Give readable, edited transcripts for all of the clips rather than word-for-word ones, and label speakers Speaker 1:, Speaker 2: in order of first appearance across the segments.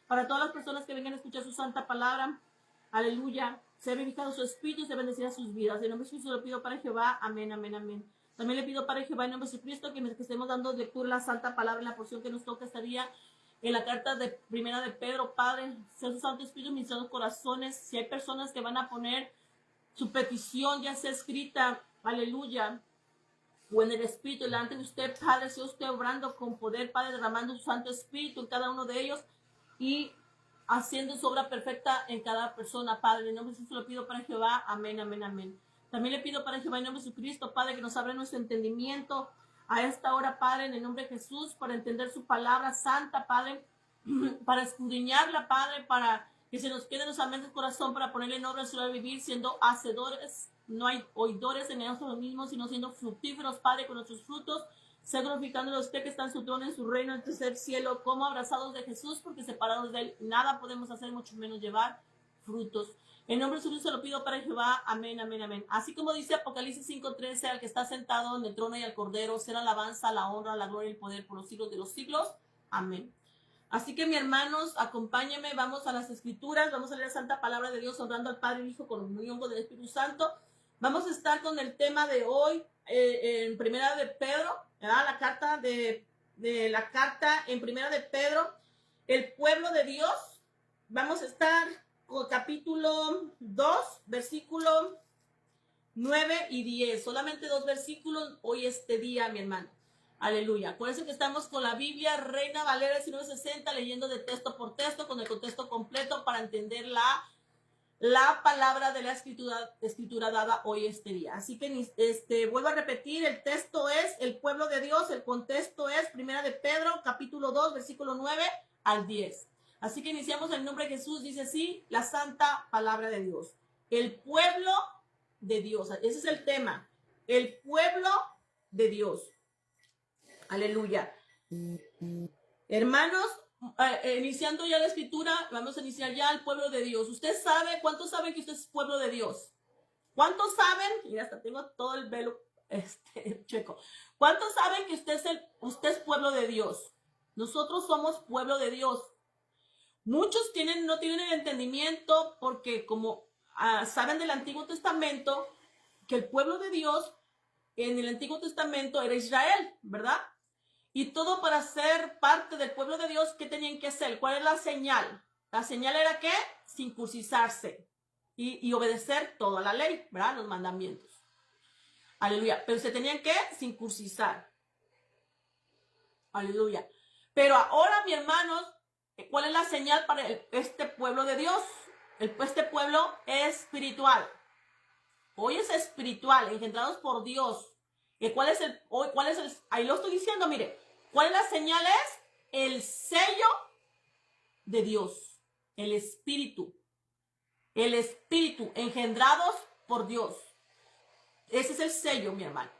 Speaker 1: para todas las personas que vengan a escuchar su santa palabra. Aleluya. Sea bendito su espíritu y se bendecirá sus vidas. En nombre de Jesús lo pido para Jehová. Amén, amén, amén. También le pido para Jehová en nombre de Jesucristo que estemos dando lectura a la santa palabra en la porción que nos toca esta día. En la carta de primera de Pedro, Padre, sea su Santo Espíritu ministrando los corazones. Si hay personas que van a poner su petición, ya sea escrita, aleluya, o en el Espíritu, delante de usted, Padre, sea usted obrando con poder, Padre, derramando su Santo Espíritu en cada uno de ellos y haciendo su obra perfecta en cada persona, Padre. En nombre de Jesús lo pido para Jehová. Amén, amén, amén. También le pido para Jehová en nombre de Jesucristo, Padre, que nos abra nuestro entendimiento a esta hora, Padre, en el nombre de Jesús, para entender su palabra santa, Padre, para escudriñarla, Padre, para que se nos quede en nuestra mente el corazón, para ponerle en obra su hora de vivir, siendo hacedores, no hay oidores en nosotros mismos, sino siendo fructíferos, Padre, con nuestros frutos, sea glorificándole a usted que está en su trono, en su reino, en el tercer cielo, como abrazados de Jesús, porque separados de él nada podemos hacer, mucho menos llevar frutos. En nombre de Jesús se lo pido para Jehová. Amén, amén, amén. Así como dice Apocalipsis 5:13, al que está sentado en el trono y al Cordero, será la alabanza, la honra, la gloria y el poder por los siglos de los siglos. Amén. Así que, mis hermanos, acompáñenme, vamos a las Escrituras, vamos a leer la Santa Palabra de Dios, honrando al Padre y Hijo con unión del Espíritu Santo. Vamos a estar con el tema de hoy, en Primera de Pedro, ¿verdad? La carta la carta en Primera de Pedro, el pueblo de Dios. Vamos a estar con capítulo 2, versículo 9 y 10. Solamente 2 versículos hoy este día, mi hermano. Aleluya. Acuérdense que estamos con la Biblia Reina Valera 1960, leyendo de texto por texto, con el contexto completo para entender la palabra de la escritura dada hoy este día. Así que vuelvo a repetir, el texto es el pueblo de Dios, el contexto es Primera de Pedro, capítulo 2, versículo 9 al 10. Así que iniciamos en el nombre de Jesús, dice así, la santa palabra de Dios. El pueblo de Dios, ese es el tema, el pueblo de Dios. Aleluya. Hermanos, iniciando ya la escritura, vamos a iniciar ya el pueblo de Dios. ¿Usted sabe, cuántos saben que usted es pueblo de Dios? ¿Cuántos saben? Mira, hasta tengo todo el velo checo. ¿Cuántos saben que usted es pueblo de Dios? Nosotros somos pueblo de Dios. Muchos no tienen el entendimiento porque como saben del Antiguo Testamento, que el pueblo de Dios en el Antiguo Testamento era Israel, ¿verdad? Y todo para ser parte del pueblo de Dios, ¿qué tenían que hacer? ¿Cuál es la señal? La señal era ¿qué? Circuncidarse y obedecer toda la ley, ¿verdad? Los mandamientos. Aleluya. Pero se tenían que circuncidar. Aleluya. Pero ahora, mis hermanos, ¿cuál es la señal para este pueblo de Dios? Este pueblo es espiritual. Hoy es espiritual, engendrados por Dios. ¿Cuál es el? Ahí lo estoy diciendo, mire. ¿Cuál es la señal? Es el sello de Dios. El espíritu. El espíritu, engendrados por Dios. Ese es el sello, mi hermano.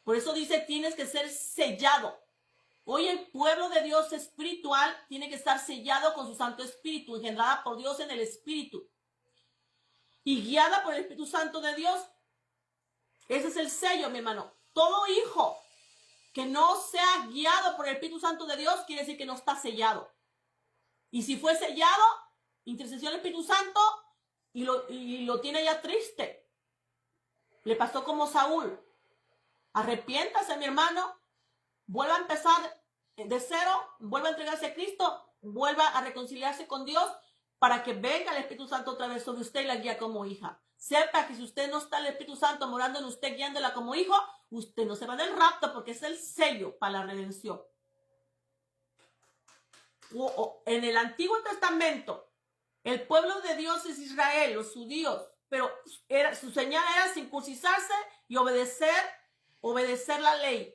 Speaker 1: Por eso dice, tienes que ser sellado. Hoy el pueblo de Dios espiritual tiene que estar sellado con su Santo Espíritu, engendrada por Dios en el Espíritu. Y guiada por el Espíritu Santo de Dios. Ese es el sello, mi hermano. Todo hijo que no sea guiado por el Espíritu Santo de Dios quiere decir que no está sellado. Y si fue sellado, intercesión del Espíritu Santo y lo tiene ya triste. Le pasó como Saúl. Arrepiéntase, mi hermano. Vuelva a empezar de cero. Vuelva a entregarse a Cristo. Vuelva a reconciliarse con Dios para que venga el Espíritu Santo otra vez sobre usted y la guía como hija. Sepa que si usted no está el Espíritu Santo morando en usted, guiándola como hijo, usted no se va del rapto porque es el sello para la redención. En el Antiguo Testamento, el pueblo de Dios es Israel, los judíos, pero su señal era circuncidarse y obedecer la ley.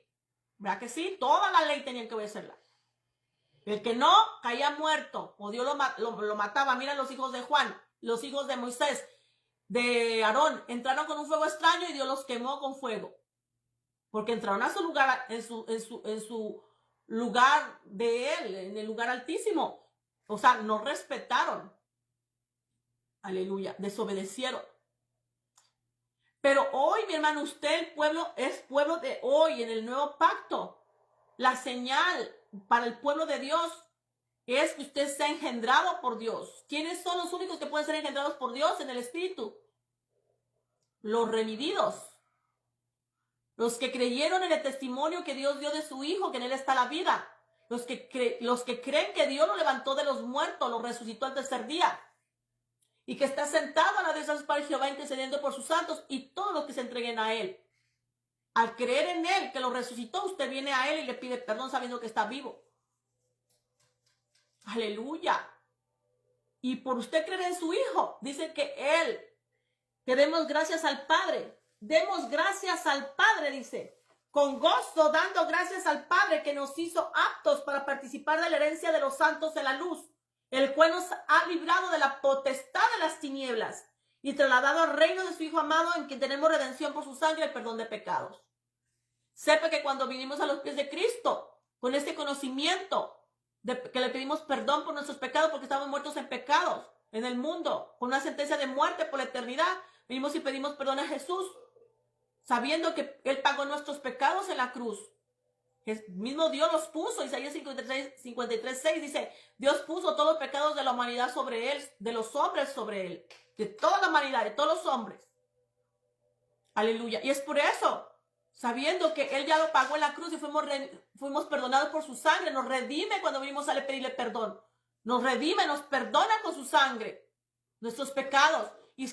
Speaker 1: ¿Verdad que sí? Toda la ley tenían que obedecerla. El que no, caía muerto, o Dios lo mataba. Mira los hijos de Juan, los hijos de Moisés, de Aarón, entraron con un fuego extraño y Dios los quemó con fuego. Porque entraron a su lugar, en su lugar de él, en el lugar altísimo. O sea, no respetaron. Aleluya, desobedecieron. Pero hoy, mi hermano, usted, el pueblo, es pueblo de hoy, en el nuevo pacto. La señal para el pueblo de Dios es que usted sea engendrado por Dios. ¿Quiénes son los únicos que pueden ser engendrados por Dios en el Espíritu? Los redimidos. Los que creyeron en el testimonio que Dios dio de su Hijo, que en Él está la vida. Los que creen que Dios lo levantó de los muertos, lo resucitó al tercer día. Y que está sentado a la diestra del Padre Jehová intercediendo por sus santos y todos los que se entreguen a Él. Al creer en Él, que lo resucitó, usted viene a Él y le pide perdón sabiendo que está vivo. Aleluya. Y por usted creer en su Hijo, dice que Él, que demos gracias al Padre. Demos gracias al Padre, dice. Con gozo, dando gracias al Padre que nos hizo aptos para participar de la herencia de los santos en la luz, el cual nos ha librado de la potestad de las tinieblas y trasladado al reino de su Hijo amado, en quien tenemos redención por su sangre y el perdón de pecados. Sepa que cuando vinimos a los pies de Cristo, con este conocimiento que le pedimos perdón por nuestros pecados, porque estamos muertos en pecados en el mundo, con una sentencia de muerte por la eternidad, venimos y pedimos perdón a Jesús, sabiendo que Él pagó nuestros pecados en la cruz. El mismo Dios los puso. Isaías 53:6 dice, Dios puso todos los pecados de la humanidad sobre Él, de los hombres sobre Él, de toda la humanidad, de todos los hombres. Aleluya. Y es por eso, sabiendo que Él ya lo pagó en la cruz y fuimos perdonados por su sangre, nos redime cuando venimos a pedirle perdón. Nos redime, nos perdona con su sangre nuestros pecados y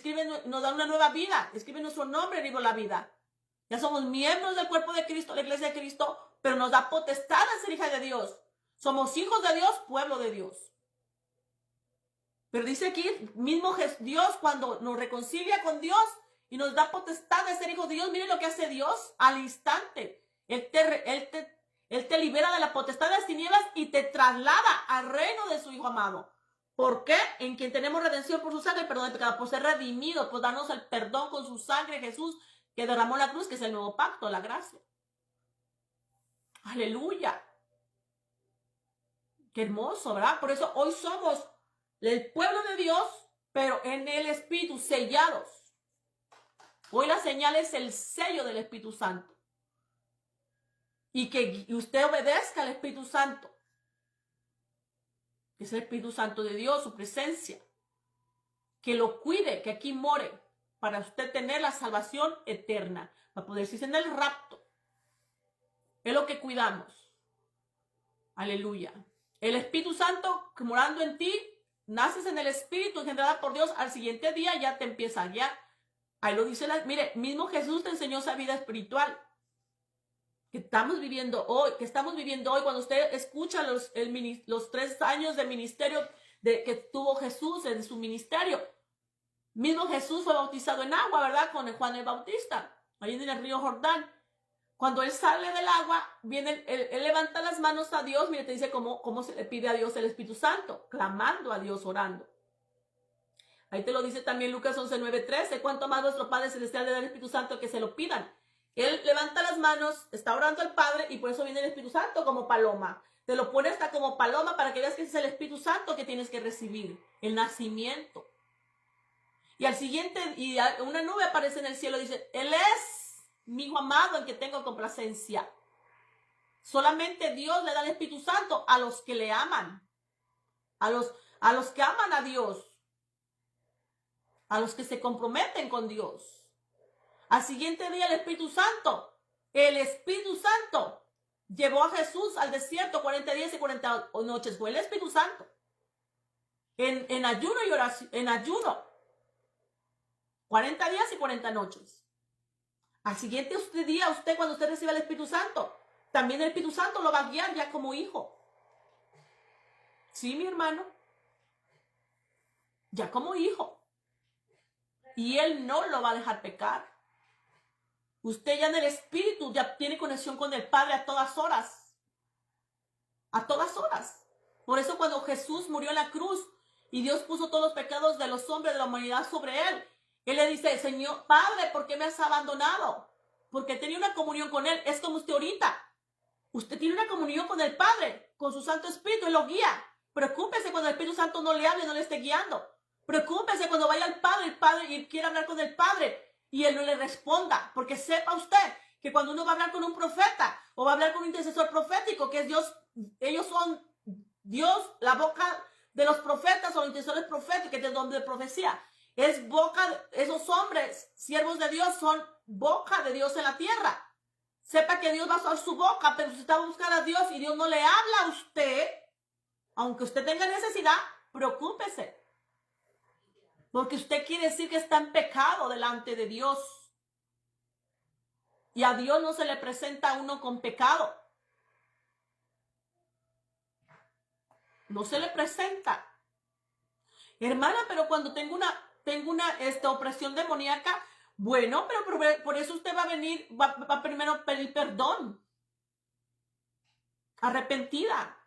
Speaker 1: nos da una nueva vida. Escribe nuestro nombre en el libro de la vida. Ya somos miembros del cuerpo de Cristo, la iglesia de Cristo, pero nos da potestad a ser hija de Dios. Somos hijos de Dios, pueblo de Dios. Pero dice aquí, mismo Dios, cuando nos reconcilia con Dios y nos da potestad de ser hijos de Dios, miren lo que hace Dios al instante. Él te libera de la potestad de las tinieblas y te traslada al reino de su Hijo amado. ¿Por qué? En quien tenemos redención por su sangre, el perdón de pecado, por ser redimidos, por darnos el perdón con su sangre, Jesús, que derramó la cruz, que es el nuevo pacto, la gracia. Aleluya. Qué hermoso, ¿verdad? Por eso hoy somos el pueblo de Dios, pero en el Espíritu, sellados. Hoy la señal es el sello del Espíritu Santo. Y que usted obedezca al Espíritu Santo. Que es el Espíritu Santo de Dios, su presencia. Que lo cuide, que aquí more, para usted tener la salvación eterna, para poder irse en el rapto. Es lo que cuidamos. Aleluya. El Espíritu Santo, morando en ti, naces en el Espíritu, engendrada por Dios, al siguiente día ya te empieza, ya. Ahí lo dice, mire, mismo Jesús te enseñó esa vida espiritual que estamos viviendo hoy, cuando usted escucha los 3 años de ministerio que tuvo Jesús en su ministerio. Mismo Jesús fue bautizado en agua, ¿verdad? Con Juan el Bautista, ahí en el río Jordán. Cuando él sale del agua, él levanta las manos a Dios. Mire, te dice cómo se le pide a Dios el Espíritu Santo, clamando a Dios, orando. Ahí te lo dice también Lucas 11:9-13. Cuánto más nuestro Padre Celestial le da el Espíritu Santo que se lo pidan. Él levanta las manos, está orando al Padre y por eso viene el Espíritu Santo como paloma. Te lo pone hasta como paloma para que veas que ese es el Espíritu Santo que tienes que recibir, el nacimiento. Y al siguiente, y una nube aparece en el cielo y dice, Él es mi Hijo amado en que tengo complacencia. Solamente Dios le da el Espíritu Santo a los que le aman, a los que aman a Dios, a los que se comprometen con Dios. Al siguiente día el Espíritu Santo llevó a Jesús al desierto 40 días y 40 noches. Fue el Espíritu Santo. En ayuno y oración, en ayuno. 40 días y 40 noches. Al siguiente día, cuando usted reciba el Espíritu Santo, también el Espíritu Santo lo va a guiar ya como hijo. Sí, mi hermano. Ya como hijo. Y Él no lo va a dejar pecar. Usted ya en el Espíritu ya tiene conexión con el Padre a todas horas. A todas horas. Por eso cuando Jesús murió en la cruz y Dios puso todos los pecados de los hombres de la humanidad sobre Él, Él le dice, Señor, Padre, ¿por qué me has abandonado? Porque tenía una comunión con Él. Es como usted ahorita. Usted tiene una comunión con el Padre, con su Santo Espíritu, Él lo guía. Preocúpese cuando el Espíritu Santo no le hable, no le esté guiando. Preocúpese cuando vaya al Padre, el Padre y quiera hablar con el Padre y Él no le responda. Porque sepa usted que cuando uno va a hablar con un profeta o va a hablar con un intercesor profético, que es Dios, ellos son Dios, la boca de los profetas o los intercesores proféticos, que es el don de profecía, es boca, esos hombres, siervos de Dios, son boca de Dios en la tierra. Sepa que Dios va a usar su boca, pero si usted va a buscar a Dios y Dios no le habla a usted, aunque usted tenga necesidad, preocúpese. Porque usted quiere decir que está en pecado delante de Dios. Y a Dios no se le presenta a uno con pecado. No se le presenta. Hermana, pero cuando tengo una opresión demoníaca, bueno, pero por eso usted va a venir, va primero pedir perdón. Arrepentida.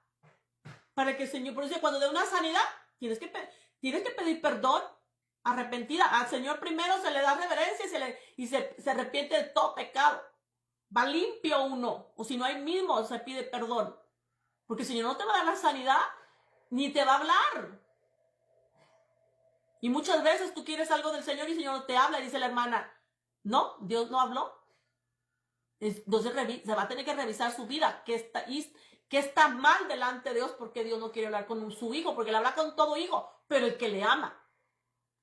Speaker 1: Para que el Señor, por eso cuando dé una sanidad, tienes que pedir perdón. Arrepentida. Al Señor primero se le da reverencia y se arrepiente de todo pecado. Va limpio uno. O si no hay mismo, se pide perdón. Porque el Señor no te va a dar la sanidad, ni te va a hablar. Y muchas veces tú quieres algo del Señor y el Señor no te habla. Y dice la hermana, no, Dios no habló. Entonces se va a tener que revisar su vida. ¿Qué está mal delante de Dios? Porque Dios no quiere hablar con su hijo. Porque le habla con todo hijo. Pero el que le ama.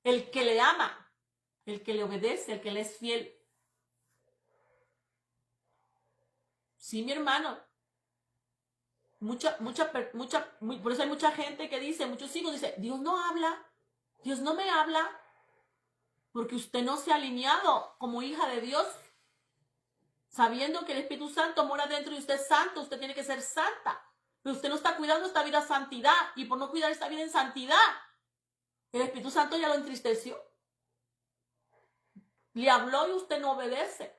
Speaker 1: El que le ama. El que le obedece. El que le es fiel. Sí, mi hermano. Por eso hay mucha gente que dice, muchos hijos dicen, Dios no habla. Dios no me habla. Porque usted no se ha alineado como hija de Dios. Sabiendo que el Espíritu Santo mora dentro de usted santo, usted tiene que ser santa. Pero usted no está cuidando esta vida en santidad. Y por no cuidar esta vida en santidad, el Espíritu Santo ya lo entristeció. Le habló y usted no obedece.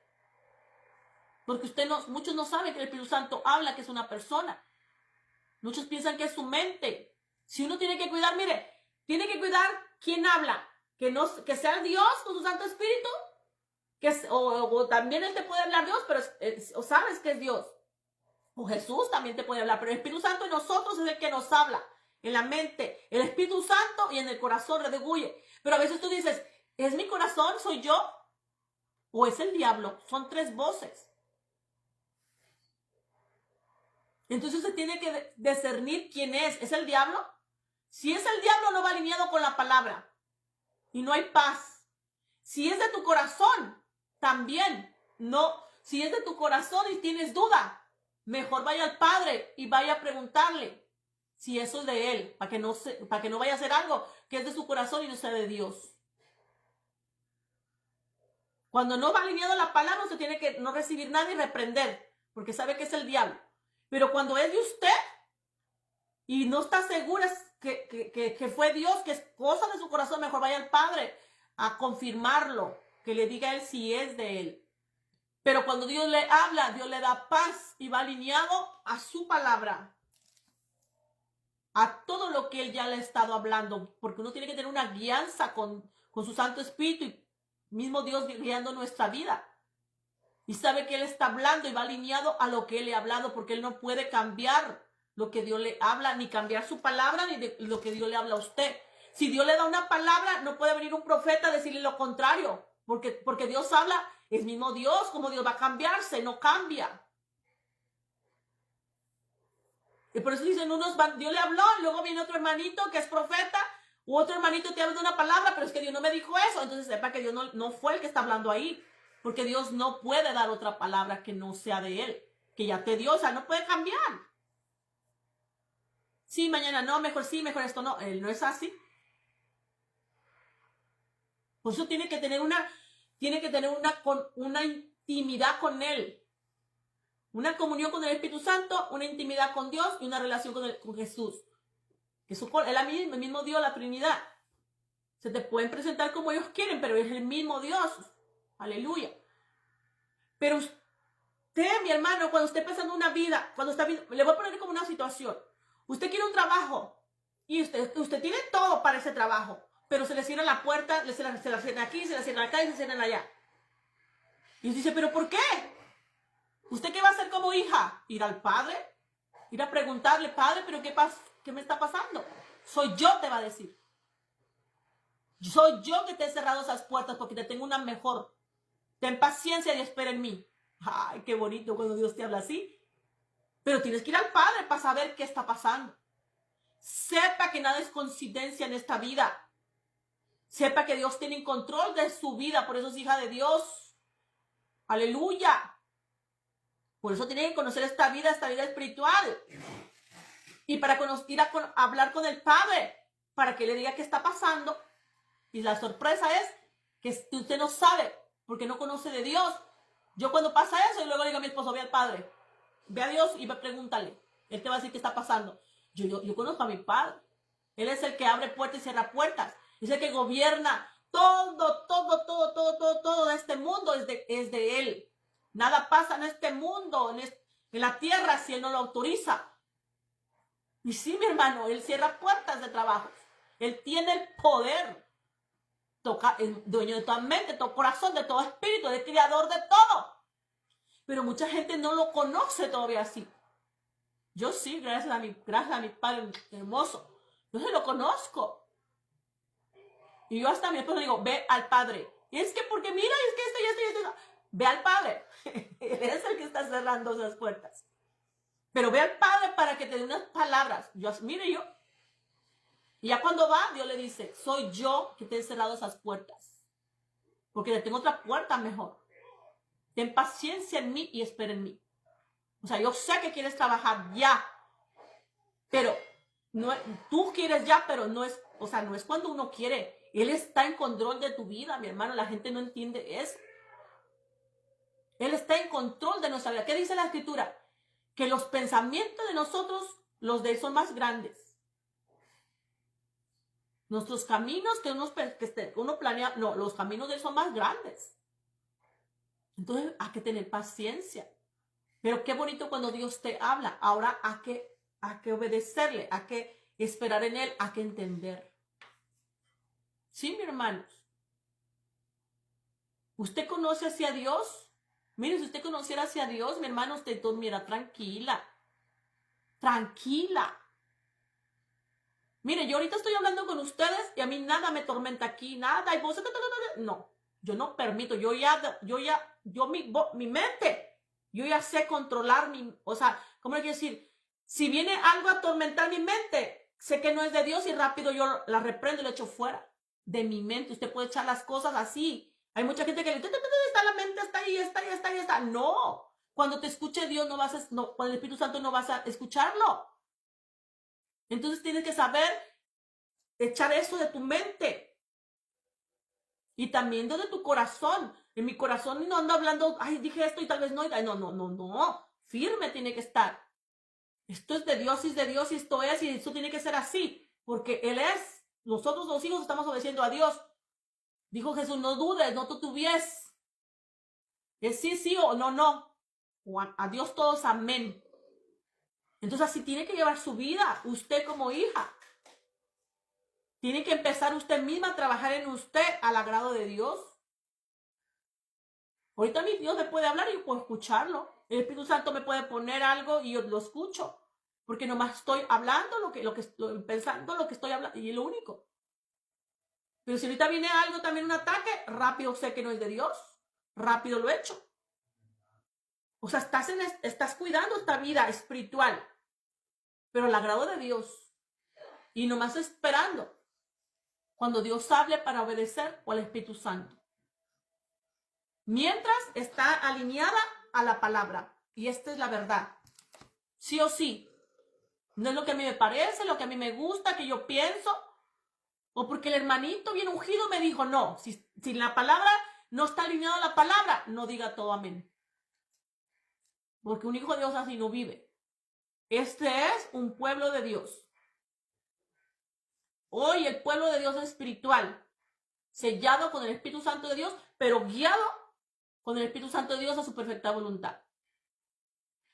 Speaker 1: Porque muchos no saben que el Espíritu Santo habla, que es una persona. Muchos piensan que es su mente. Si uno tiene que cuidar, mire, tiene que cuidar quién habla. Que sea Dios con su Santo Espíritu. O también Él te puede hablar Dios, pero o sabes que es Dios. O Jesús también te puede hablar, pero el Espíritu Santo en nosotros es el que nos habla. En la mente, el Espíritu Santo y en el corazón redarguye. Pero a veces tú dices, ¿es mi corazón? ¿Soy yo? ¿O es el diablo? Son tres voces. Entonces se tiene que discernir quién es. ¿Es el diablo? Si es el diablo, no va alineado con la palabra. Y no hay paz. Si es de tu corazón, también no. Si es de tu corazón y tienes duda, mejor vaya al Padre y vaya a preguntarle si eso es de Él, para que no vaya a hacer algo que es de su corazón y no sea de Dios. Cuando no va alineado la palabra, usted tiene que no recibir nada y reprender, porque sabe que es el diablo. Pero cuando es de usted y no está segura que fue Dios, que es cosa de su corazón, mejor vaya al Padre a confirmarlo, que le diga a Él si es de Él. Pero cuando Dios le habla, Dios le da paz y va alineado a su palabra, a todo lo que Él ya le ha estado hablando, porque uno tiene que tener una guianza con su Santo Espíritu y mismo Dios guiando nuestra vida. Y sabe que Él está hablando y va alineado a lo que Él le ha hablado, porque Él no puede cambiar lo que Dios le habla, ni cambiar su palabra, ni de lo que Dios le habla a usted. Si Dios le da una palabra, no puede venir un profeta a decirle lo contrario, porque Dios habla, es mismo Dios, como Dios va a cambiarse, no cambia. Y por eso dicen Dios le habló, y luego viene otro hermanito que es profeta, u otro hermanito te habla de una palabra, pero es que Dios no me dijo eso. Entonces sepa que Dios no fue el que está hablando ahí, porque Dios no puede dar otra palabra que no sea de Él, que ya te dio, o sea, no puede cambiar. Sí, mañana no, mejor sí, mejor esto no. Él no es así. Por eso tiene que tener una intimidad con Él. Una comunión con el Espíritu Santo, una intimidad con Dios y una relación con Jesús. El mismo Dios, la Trinidad. Se te pueden presentar como ellos quieren, pero es el mismo Dios. Aleluya. Pero usted, mi hermano, cuando esté pasando una vida, le voy a poner como una situación. Usted quiere un trabajo y usted tiene todo para ese trabajo, pero se le cierra la puerta, se la cierran aquí, se la cierran acá y se cierran allá. Y usted dice, ¿pero por qué? ¿Usted qué va a hacer como hija? ¿Ir al padre? ¿Ir a preguntarle, padre, pero qué me está pasando? Soy yo, te va a decir. Soy yo que te he cerrado esas puertas porque te tengo una mejor. Ten paciencia y espera en mí. Ay, qué bonito cuando Dios te habla así. Pero tienes que ir al Padre para saber qué está pasando. Sepa que nada es coincidencia en esta vida. Sepa que Dios tiene control de su vida, por eso es hija de Dios. Aleluya. Por eso tiene que conocer esta vida espiritual. Y para ir a hablar con el Padre, para que le diga qué está pasando. Y la sorpresa es que usted no sabe, porque no conoce de Dios. Yo cuando pasa eso, y luego le digo a mi esposo, ve al Padre, ve a Dios y pregúntale. Él te va a decir qué está pasando. Yo conozco a mi Padre. Él es el que abre puertas y cierra puertas. Es el que gobierna todo de este mundo es de Él. Nada pasa en este mundo, en la tierra, si Él no lo autoriza. Y sí, mi hermano, Él cierra puertas de trabajo. Él tiene el poder. Es dueño de toda mente, de todo corazón, de todo espíritu, es creador de todo. Pero mucha gente no lo conoce todavía así. Yo sí, gracias a mi Padre hermoso. Yo se lo conozco. Y yo hasta a mi esposo le digo, ve al Padre. Y es que porque mira, es que esto. Ve al Padre. Él es el que está cerrando esas puertas. Pero ve al Padre para que te dé unas palabras. Y ya cuando va, Dios le dice, soy yo que te he cerrado esas puertas. Porque le tengo otra puerta mejor. Ten paciencia en mí y espera en mí. O sea, yo sé que quieres trabajar ya. Pero tú quieres ya, pero no es cuando uno quiere. Él está en control de tu vida, mi hermano. La gente no entiende eso. Él está en control de nuestra vida. ¿Qué dice la Escritura? Que los pensamientos de nosotros, los de Él son más grandes. Nuestros caminos que uno planea, no, los caminos de Él son más grandes. Entonces hay que tener paciencia. Pero qué bonito cuando Dios te habla. Ahora hay que obedecerle, hay que esperar en Él, hay que entender. Sí, mi hermanos. ¿Usted conoce hacia Dios? Mire, si usted conociera hacia Dios, mi hermano, usted dormirá tranquila. Tranquila. Mire, yo ahorita estoy hablando con ustedes y a mí nada me tormenta aquí, nada. Y vos, no, yo no permito. Mi mente, yo ya sé controlar ¿cómo le quiero decir? Si viene algo a atormentar mi mente, sé que no es de Dios y rápido yo la reprendo y la echo fuera de mi mente. Usted puede echar las cosas así. Hay mucha gente que le dice, está la mente, está ahí. No, cuando te escuche Dios, cuando el Espíritu Santo no vas a escucharlo. Entonces tienes que saber echar eso de tu mente. Y también de tu corazón. En mi corazón no ando hablando, ay, dije esto y tal vez no. No. Firme tiene que estar. Esto es de Dios y esto tiene que ser así. Porque Él es. Nosotros los hijos estamos obedeciendo a Dios. Dijo Jesús, no dudes, no tutubies. Es sí o no. A Dios todos, amén. Entonces así tiene que llevar su vida, usted como hija. Tiene que empezar usted misma a trabajar en usted al agrado de Dios. Ahorita mi Dios me puede hablar y yo puedo escucharlo. El Espíritu Santo me puede poner algo y yo lo escucho. Porque nomás estoy hablando pensando lo que estoy hablando y es lo único. Pero si ahorita viene algo, también un ataque, rápido sé que no es de Dios. Rápido lo echo. O sea, estás cuidando esta vida espiritual. Pero al agrado de Dios. Y nomás esperando cuando Dios hable para obedecer o al Espíritu Santo. Mientras está alineada a la palabra. Y esta es la verdad. Sí o sí. No es lo que a mí me parece, lo que a mí me gusta, que yo pienso. O porque el hermanito bien ungido me dijo, no. Si la palabra no está alineada a la palabra, no diga todo amén. Porque un hijo de Dios así no vive. Este es un pueblo de Dios. Hoy el pueblo de Dios es espiritual, sellado con el Espíritu Santo de Dios, pero guiado con el Espíritu Santo de Dios a su perfecta voluntad.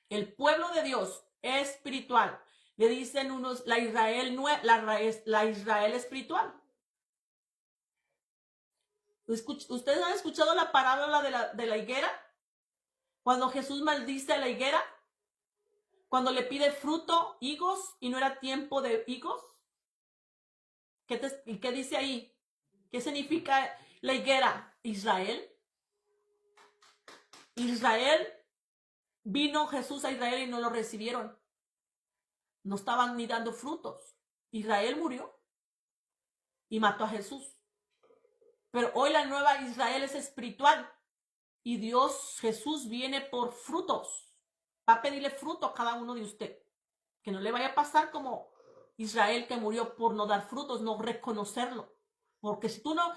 Speaker 1: El pueblo de Dios es espiritual. Le dicen unos, la Israel espiritual. ¿Ustedes han escuchado la parábola de la higuera? Cuando Jesús maldice a la higuera, cuando le pide fruto, higos, y no era tiempo de higos. ¿Qué dice ahí? ¿Qué significa la higuera? Israel. Vino Jesús a Israel y no lo recibieron. No estaban ni dando frutos. Israel murió y mató a Jesús. Pero hoy la nueva Israel es espiritual. Y Dios, Jesús, viene por frutos. Va a pedirle fruto a cada uno de usted. Que no le vaya a pasar como Israel, que murió por no dar frutos, no reconocerlo. Porque si tú no,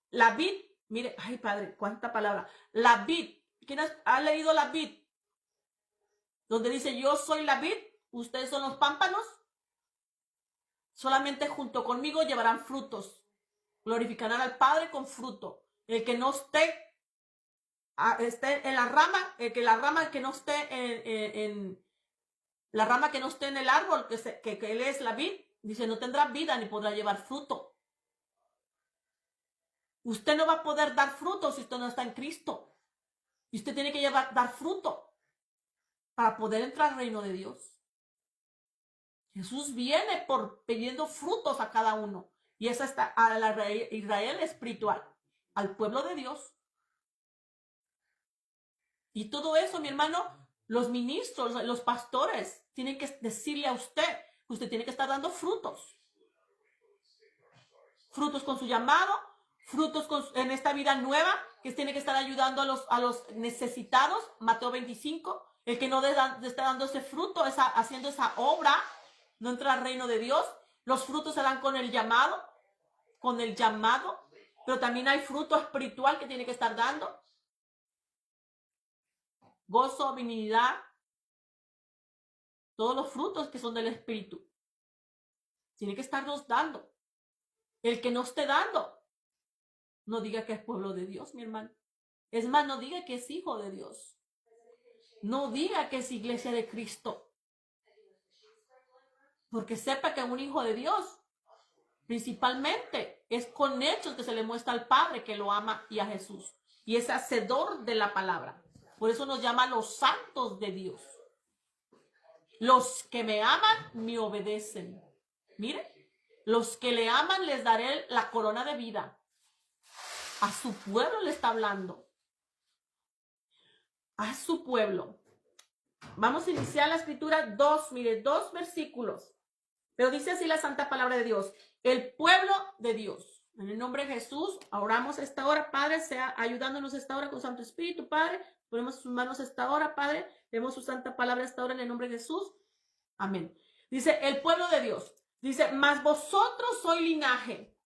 Speaker 1: la vid, mire, ay Padre, cuánta palabra. La vid, ¿quién ha leído la vid? Donde dice, yo soy la vid, ustedes son los pámpanos. Solamente junto conmigo llevarán frutos. Glorificarán al Padre con fruto. El que no esté en la rama, la rama que no esté la rama que no esté en el árbol, que él es la vid, dice, no tendrá vida ni podrá llevar fruto. Usted no va a poder dar fruto si usted no está en Cristo. Y usted tiene que dar fruto para poder entrar al reino de Dios. Jesús viene pidiendo frutos a cada uno. Y esa está a la Israel espiritual, al pueblo de Dios. Y todo eso, mi hermano, los ministros, los pastores, tienen que decirle a usted tiene que estar dando frutos. Frutos con su llamado, frutos en esta vida nueva, que tiene que estar ayudando a los necesitados. Mateo 25, el que no está dando ese fruto, haciendo esa obra, no entra al reino de Dios. Los frutos se dan con el llamado, pero también hay fruto espiritual que tiene que estar dando. Gozo, benignidad, todos los frutos que son del Espíritu. Tiene que estarnos dando. El que no esté dando, no diga que es pueblo de Dios, mi hermano. Es más, no diga que es hijo de Dios. No diga que es iglesia de Cristo. Porque sepa que un hijo de Dios, principalmente, es con hechos que se le muestra al Padre que lo ama y a Jesús. Y es hacedor de la palabra. Por eso nos llama los santos de Dios. Los que me aman, me obedecen. Mire, los que le aman les daré la corona de vida. A su pueblo le está hablando. A su pueblo. Vamos a iniciar la escritura 2 versículos. Pero dice así la santa palabra de Dios. El pueblo de Dios. En el nombre de Jesús, oramos esta hora, Padre, sea ayudándonos esta hora con Santo Espíritu, Padre. Ponemos sus manos esta hora, Padre. Vemos su santa palabra esta hora en el nombre de Jesús. Amén. Dice, el pueblo de Dios. Dice, mas vosotros sois linaje.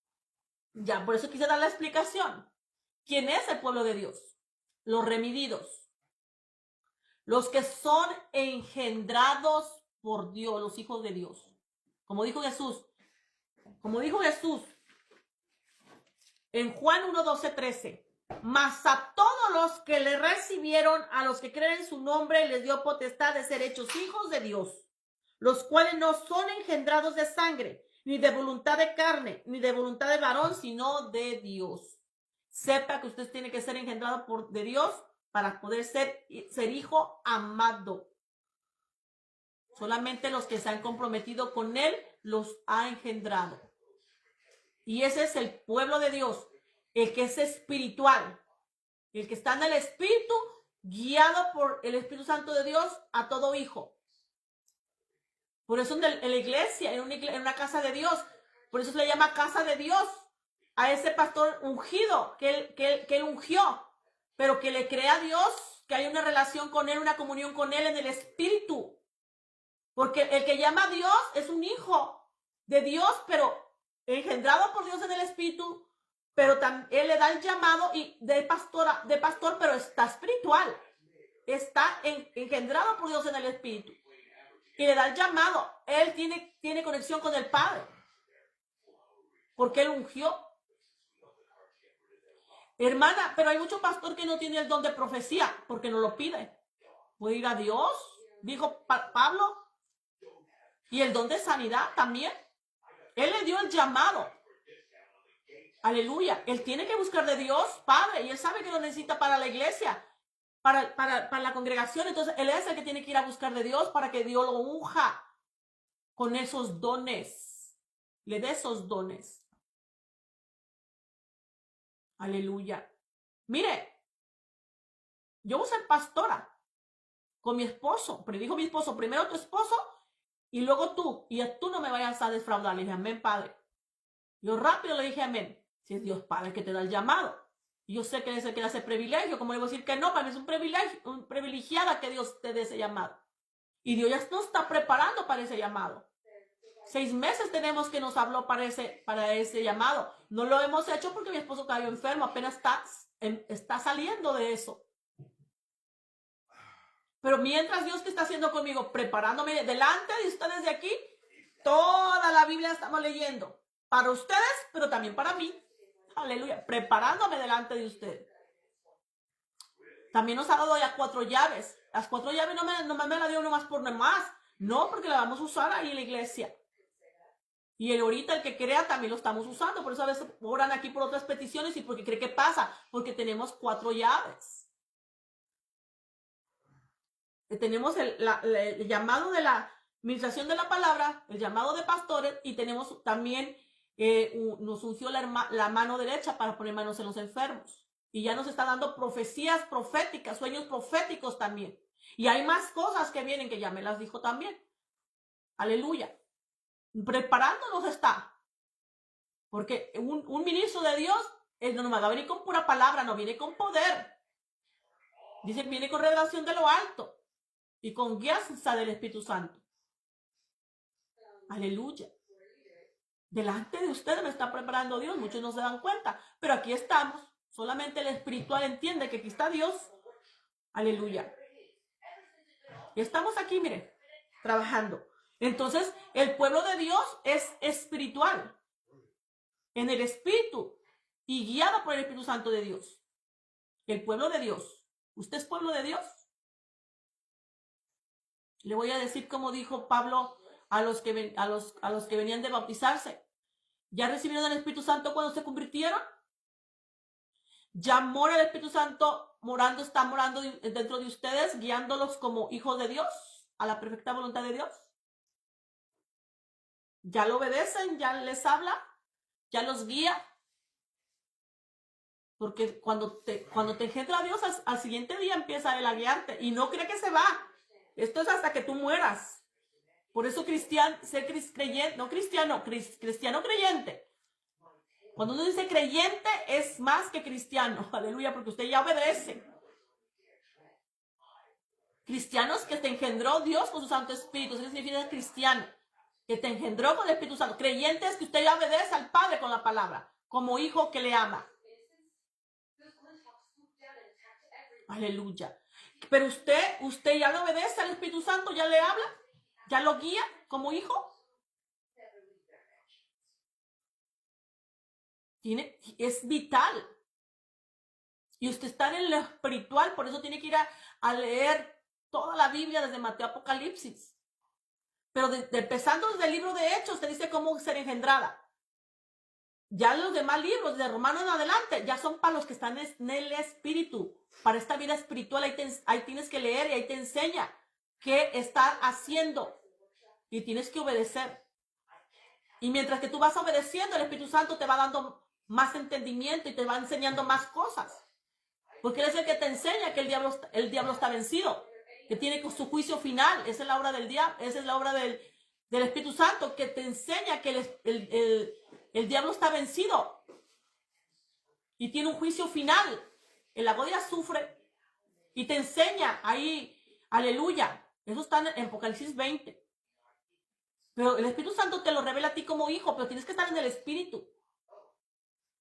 Speaker 1: Ya, por eso quise dar la explicación. ¿Quién es el pueblo de Dios? Los remedidos. Los que son engendrados por Dios, los hijos de Dios. Como dijo Jesús en Juan 1, 12, 13. Mas a todos los que le recibieron, a los que creen en su nombre, les dio potestad de ser hechos hijos de Dios, los cuales no son engendrados de sangre, ni de voluntad de carne, ni de voluntad de varón, sino de Dios. Sepa que usted tiene que ser engendrado de Dios para poder ser hijo amado. Solamente los que se han comprometido con Él los ha engendrado. Y ese es el pueblo de Dios, el que es espiritual, el que está en el Espíritu, guiado por el Espíritu Santo de Dios a todo hijo. Por eso en la iglesia, en una casa de Dios, por eso se le llama casa de Dios a ese pastor ungido que él ungió, pero que le crea a Dios, que hay una relación con Él, una comunión con Él en el Espíritu. Porque el que llama a Dios es un hijo de Dios, pero engendrado por Dios en el Espíritu, pero Él le da el llamado de pastor, pero está espiritual. Está engendrado por Dios en el Espíritu. Y le da el llamado. Él tiene conexión con el Padre. Porque Él ungió. Hermana, pero hay mucho pastor que no tiene el don de profecía, porque no lo pide. Puede ir a Dios, dijo Pablo. Y el don de sanidad también. Él le dio el llamado. Aleluya. Él tiene que buscar de Dios, Padre, y Él sabe que lo necesita para la iglesia, para la congregación. Entonces, Él es el que tiene que ir a buscar de Dios para que Dios lo unja con esos dones. Le dé esos dones. Aleluya. Mire, yo voy a ser pastora con mi esposo, pero dijo mi esposo, primero tu esposo y luego tú no me vayas a defraudar. Le dije, amén, Padre. Yo rápido le dije, amén. Si es Dios Padre que te da el llamado. Y yo sé que es el que hace privilegio. ¿Cómo le voy a decir que no? Para mí es un privilegiada que Dios te dé ese llamado. Y Dios ya nos está preparando para ese llamado. 6 meses tenemos que nos habló para ese llamado. No lo hemos hecho porque mi esposo cayó enfermo. Apenas está saliendo de eso. Pero mientras Dios que está haciendo conmigo, preparándome delante de ustedes de aquí, toda la Biblia estamos leyendo. Para ustedes, pero también para mí. Aleluya. Preparándome delante de ustedes. También nos ha dado ya 4 llaves. Las 4 llaves no me la dio nomás por nomás. No, porque la vamos a usar ahí en la iglesia. Y ahorita el que crea también lo estamos usando. Por eso a veces oran aquí por otras peticiones y porque cree que pasa. Porque tenemos 4 llaves. Tenemos el llamado de la administración de la palabra, el llamado de pastores y tenemos también, nos unció la mano derecha para poner manos en los enfermos. Y ya nos está dando profecías proféticas, sueños proféticos también. Y hay más cosas que vienen que ya me las dijo también. Aleluya. Preparándonos está. Porque un ministro de Dios, él no va a venir con pura palabra, no viene con poder. Dice que viene con revelación de lo alto y con guianza del Espíritu Santo. Aleluya. Delante de ustedes me está preparando Dios. Muchos no se dan cuenta, pero aquí estamos. Solamente el espiritual entiende que aquí está Dios. Aleluya. Y estamos aquí, miren, trabajando. Entonces, el pueblo de Dios es espiritual. En el Espíritu y guiado por el Espíritu Santo de Dios. El pueblo de Dios. ¿Usted es pueblo de Dios? Le voy a decir como dijo Pablo a los que venían de bautizarse. ¿Ya recibieron el Espíritu Santo cuando se convirtieron? ¿Ya mora el Espíritu Santo está morando dentro de ustedes, guiándolos como hijos de Dios a la perfecta voluntad de Dios? ¿Ya lo obedecen? ¿Ya les habla? ¿Ya los guía? Porque cuando te engendra Dios, al siguiente día empieza Él a guiarte. Y no cree que se va. Esto es hasta que tú mueras. Por eso cristiano creyente. Cuando uno dice creyente, es más que cristiano. Aleluya, porque usted ya obedece. Cristianos que te engendró Dios con su Santo Espíritu. Eso significa cristiano. Que te engendró con el Espíritu Santo. Creyente es que usted ya obedece al Padre con la palabra. Como hijo que le ama. Aleluya. Pero usted ya le obedece al Espíritu Santo, ya le habla, ya lo guía como hijo. Es vital. Y usted está en lo espiritual, por eso tiene que ir a leer toda la Biblia desde Mateo a Apocalipsis. Pero empezando desde el libro de Hechos, te dice cómo ser engendrada. Ya los demás libros, de Romanos en adelante, ya son para los que están en el espíritu. Para esta vida espiritual, ahí tienes que leer y ahí te enseña qué estar haciendo. Y tienes que obedecer. Y mientras que tú vas obedeciendo, el Espíritu Santo te va dando más entendimiento y te va enseñando más cosas. Porque Él es el que te enseña que el diablo está vencido. Que tiene su juicio final. Esa es la obra del diablo. Esa es la obra del Espíritu Santo, que te enseña que el diablo está vencido. Y tiene un juicio final. El agonia sufre. Y te enseña ahí. Aleluya. Eso está en Apocalipsis 20. Pero el Espíritu Santo te lo revela a ti como hijo, pero tienes que estar en el Espíritu.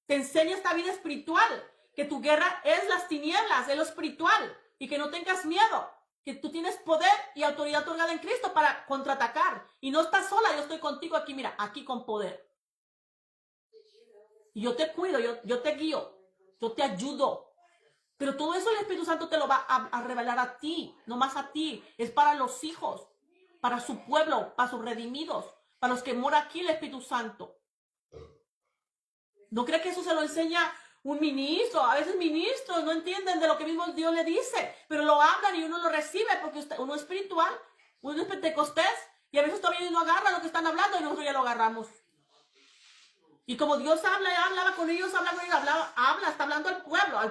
Speaker 1: Te enseña esta vida espiritual, que tu guerra es las tinieblas, es lo espiritual, y que no tengas miedo, que tú tienes poder y autoridad otorgada en Cristo para contraatacar. Y no estás sola, yo estoy contigo aquí, mira, aquí con poder. Y yo te cuido, yo te guío, yo te ayudo. Pero todo eso el Espíritu Santo te lo va a revelar a ti, no más a ti. Es para los hijos, para su pueblo, para sus redimidos, para los que mora aquí el Espíritu Santo. ¿No cree que eso se lo enseña un ministro? A veces ministros no entienden de lo que mismo Dios le dice, pero lo hablan y uno lo recibe porque uno es espiritual, uno es pentecostés, y a veces todavía no agarra lo que están hablando y nosotros ya lo agarramos. Y como Dios hablaba con ellos, está hablando al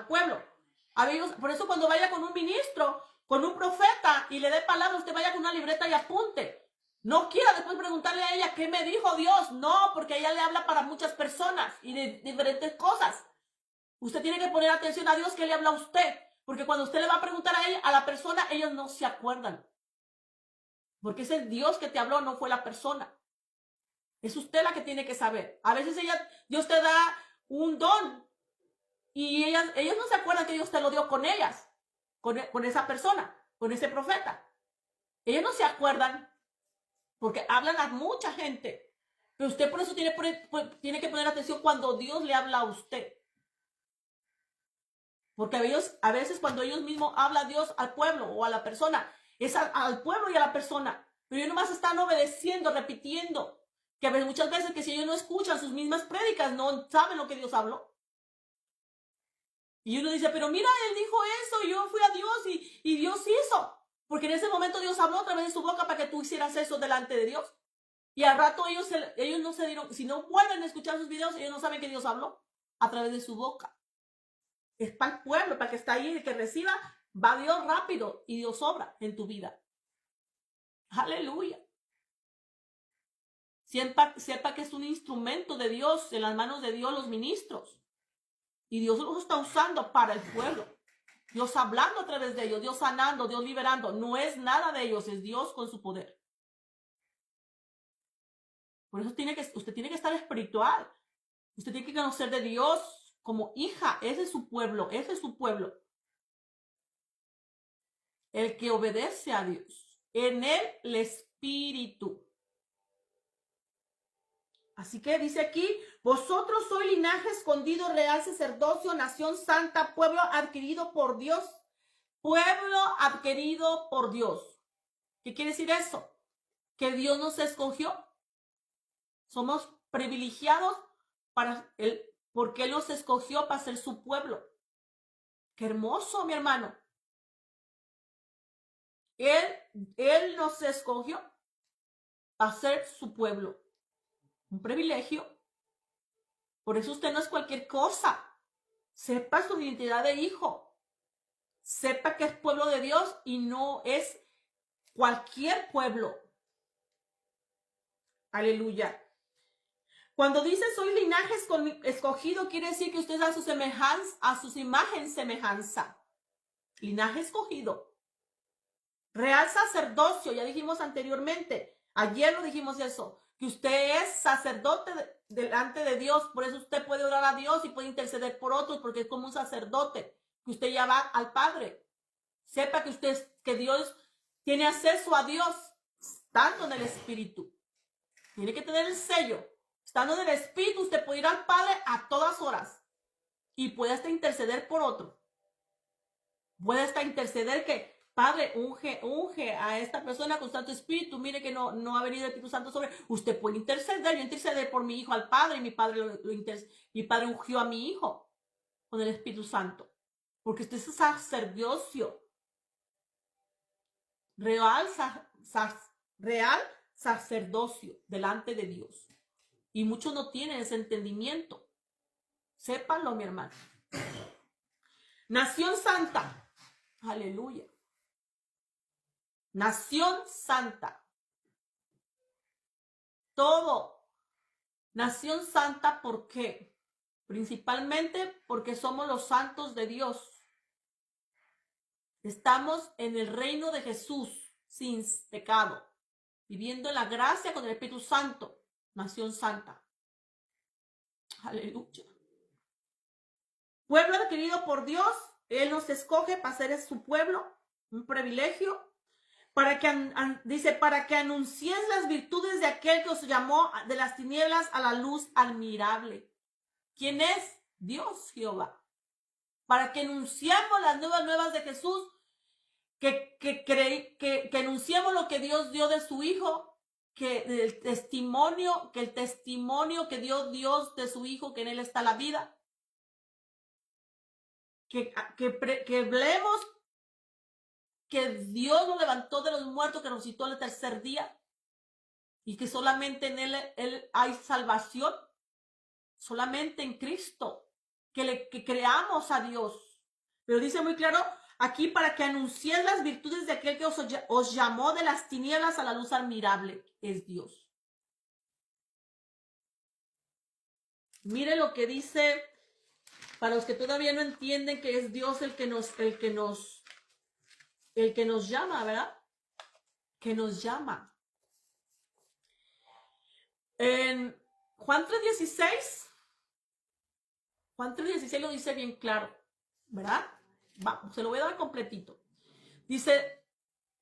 Speaker 1: pueblo. A ellos, por eso cuando vaya con un ministro, con un profeta y le dé palabras, usted vaya con una libreta y apunte. No quiera después preguntarle a ella qué me dijo Dios. No, porque ella le habla para muchas personas y de diferentes cosas. Usted tiene que poner atención a Dios que le habla a usted. Porque cuando usted le va a preguntar a ella, a la persona, ellos no se acuerdan. Porque es el Dios que te habló, no fue la persona. Es usted la que tiene que saber. A veces Dios te da un don y ellas no se acuerdan que Dios te lo dio con ellas, con esa persona, con ese profeta. Ellos no se acuerdan porque hablan a mucha gente. Pero usted por eso tiene que poner atención cuando Dios le habla a usted. Porque a veces cuando ellos mismos hablan a Dios al pueblo o a la persona, es al pueblo y a la persona. Pero ellos nomás están obedeciendo, repitiendo. Que muchas veces que si ellos no escuchan sus mismas prédicas, no saben lo que Dios habló. Y uno dice, pero mira, él dijo eso, yo fui a Dios y Dios hizo. Porque en ese momento Dios habló a través de su boca para que tú hicieras eso delante de Dios. Y al rato ellos no se dieron, si no vuelven a escuchar sus videos, ellos no saben que Dios habló a través de su boca. Es para el pueblo, para que está ahí, el que reciba, va Dios rápido y Dios obra en tu vida. Aleluya. Sepa que es un instrumento de Dios, en las manos de Dios los ministros. Y Dios los está usando para el pueblo. Dios hablando a través de ellos, Dios sanando, Dios liberando. No es nada de ellos, es Dios con su poder. Por eso usted tiene que estar espiritual. Usted tiene que conocer de Dios como hija. Ese es su pueblo, ese es su pueblo. El que obedece a Dios. En él el Espíritu. Así que dice aquí, vosotros sois linaje escondido, real sacerdocio, nación santa, pueblo adquirido por Dios. Pueblo adquirido por Dios. ¿Qué quiere decir eso? Que Dios nos escogió. Somos privilegiados porque Él nos escogió para ser su pueblo. Qué hermoso, mi hermano. Él nos escogió para ser su pueblo. Un privilegio. Por eso usted no es cualquier cosa. Sepa su identidad de hijo. Sepa que es pueblo de Dios y no es cualquier pueblo. Aleluya. Cuando dice soy linaje escogido, quiere decir que usted es a su imagen semejanza. Linaje escogido. Real sacerdocio, ya dijimos anteriormente. Ayer lo dijimos eso. Que usted es sacerdote delante de Dios. Por eso usted puede orar a Dios y puede interceder por otros, porque es como un sacerdote. Que usted ya va al Padre. Sepa que Dios tiene acceso a Dios estando en el Espíritu. Tiene que tener el sello. Estando en el Espíritu, usted puede ir al Padre a todas horas. Y puede hasta interceder por otro. Puede hasta interceder que, Padre, unge a esta persona con Santo Espíritu. Mire que no ha venido el Espíritu Santo sobre. Usted puede interceder. Yo intercedí por mi hijo al Padre. Y mi Padre ungió a mi hijo con el Espíritu Santo. Porque usted es sacerdocio. Real sacerdocio delante de Dios. Y muchos no tienen ese entendimiento. Sépanlo, mi hermano. Nación santa. Aleluya. Nación santa. Todo. Nación santa, ¿por qué? Principalmente porque somos los santos de Dios. Estamos en el reino de Jesús sin pecado. Viviendo en la gracia con el Espíritu Santo. Nación santa. Aleluya. Pueblo adquirido por Dios. Él nos escoge para ser su pueblo. Un privilegio. Para que anunciéis las virtudes de aquel que os llamó de las tinieblas a la luz admirable. ¿Quién es? Dios Jehová. Para que anunciemos las nuevas de Jesús. Que anunciemos lo que Dios dio de su Hijo. Que el testimonio que dio Dios de su Hijo, que en él está la vida. Que hablemos que Dios lo levantó de los muertos, que resucitó el tercer día. Y que solamente en él hay salvación. Solamente en Cristo. Que creamos a Dios. Pero dice muy claro, aquí para que anunciéis las virtudes de aquel que os llamó de las tinieblas a la luz admirable, es Dios. Mire lo que dice, para los que todavía no entienden que es Dios el que nos llama, ¿verdad? Que nos llama. En Juan 3:16, Juan 3:16 lo dice bien claro, ¿verdad? Se lo voy a dar completito. Dice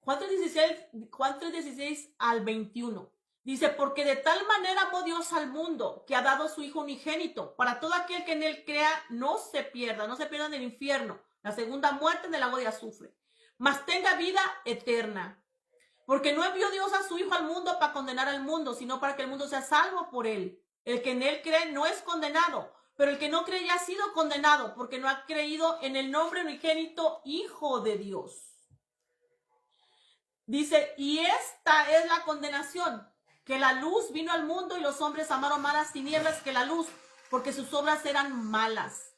Speaker 1: Juan 3:16 al 21. Dice, porque de tal manera amó Dios al mundo, que ha dado a su Hijo unigénito, para todo aquel que en él crea no se pierda en el infierno, la segunda muerte en el lago de azufre, mas tenga vida eterna. Porque no envió Dios a su Hijo al mundo para condenar al mundo, sino para que el mundo sea salvo por él. El que en él cree no es condenado, pero el que no cree ya ha sido condenado, porque no ha creído en el nombre unigénito Hijo de Dios. Dice, y esta es la condenación, que la luz vino al mundo y los hombres amaron más las tinieblas que la luz, porque sus obras eran malas.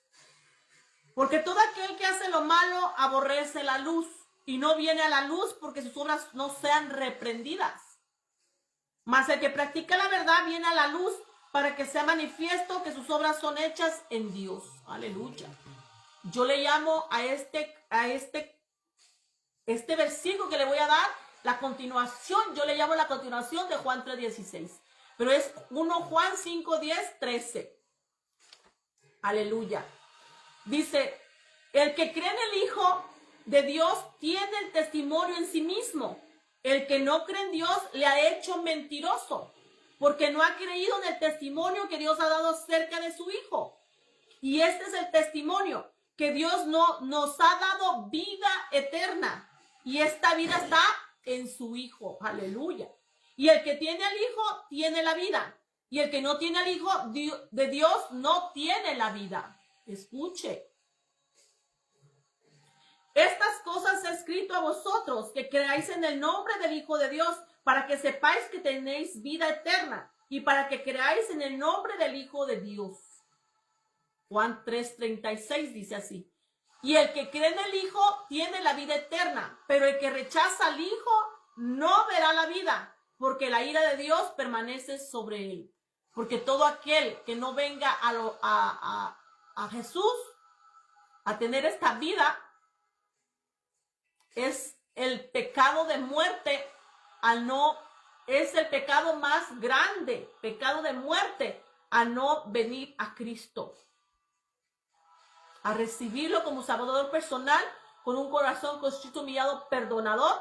Speaker 1: Porque todo aquel que hace lo malo aborrece la luz y no viene a la luz porque sus obras no sean reprendidas. Mas el que practica la verdad viene a la luz para que sea manifiesto que sus obras son hechas en Dios. Aleluya. Yo le llamo a este versículo que le voy a dar la continuación. Yo le llamo la continuación de Juan 3:16. Pero es 1 Juan 5:10-13. Aleluya. Dice, el que cree en el Hijo de Dios tiene el testimonio en sí mismo. El que no cree en Dios le ha hecho mentiroso, porque no ha creído en el testimonio que Dios ha dado acerca de su Hijo. Y este es el testimonio, que Dios nos ha dado vida eterna. Y esta vida está en su Hijo. Aleluya. Y el que tiene al Hijo tiene la vida. Y el que no tiene al Hijo de Dios no tiene la vida. Escuche. Estas cosas he escrito a vosotros, que creáis en el nombre del Hijo de Dios, para que sepáis que tenéis vida eterna, y para que creáis en el nombre del Hijo de Dios. Juan 3:36 dice así. Y el que cree en el Hijo tiene la vida eterna, pero el que rechaza al Hijo no verá la vida, porque la ira de Dios permanece sobre él. Porque todo aquel que no venga a Jesús a tener esta vida, es el pecado de muerte, es el pecado más grande, pecado de muerte, a no venir a Cristo, a recibirlo como salvador personal, con un corazón contrito, humillado, perdonador,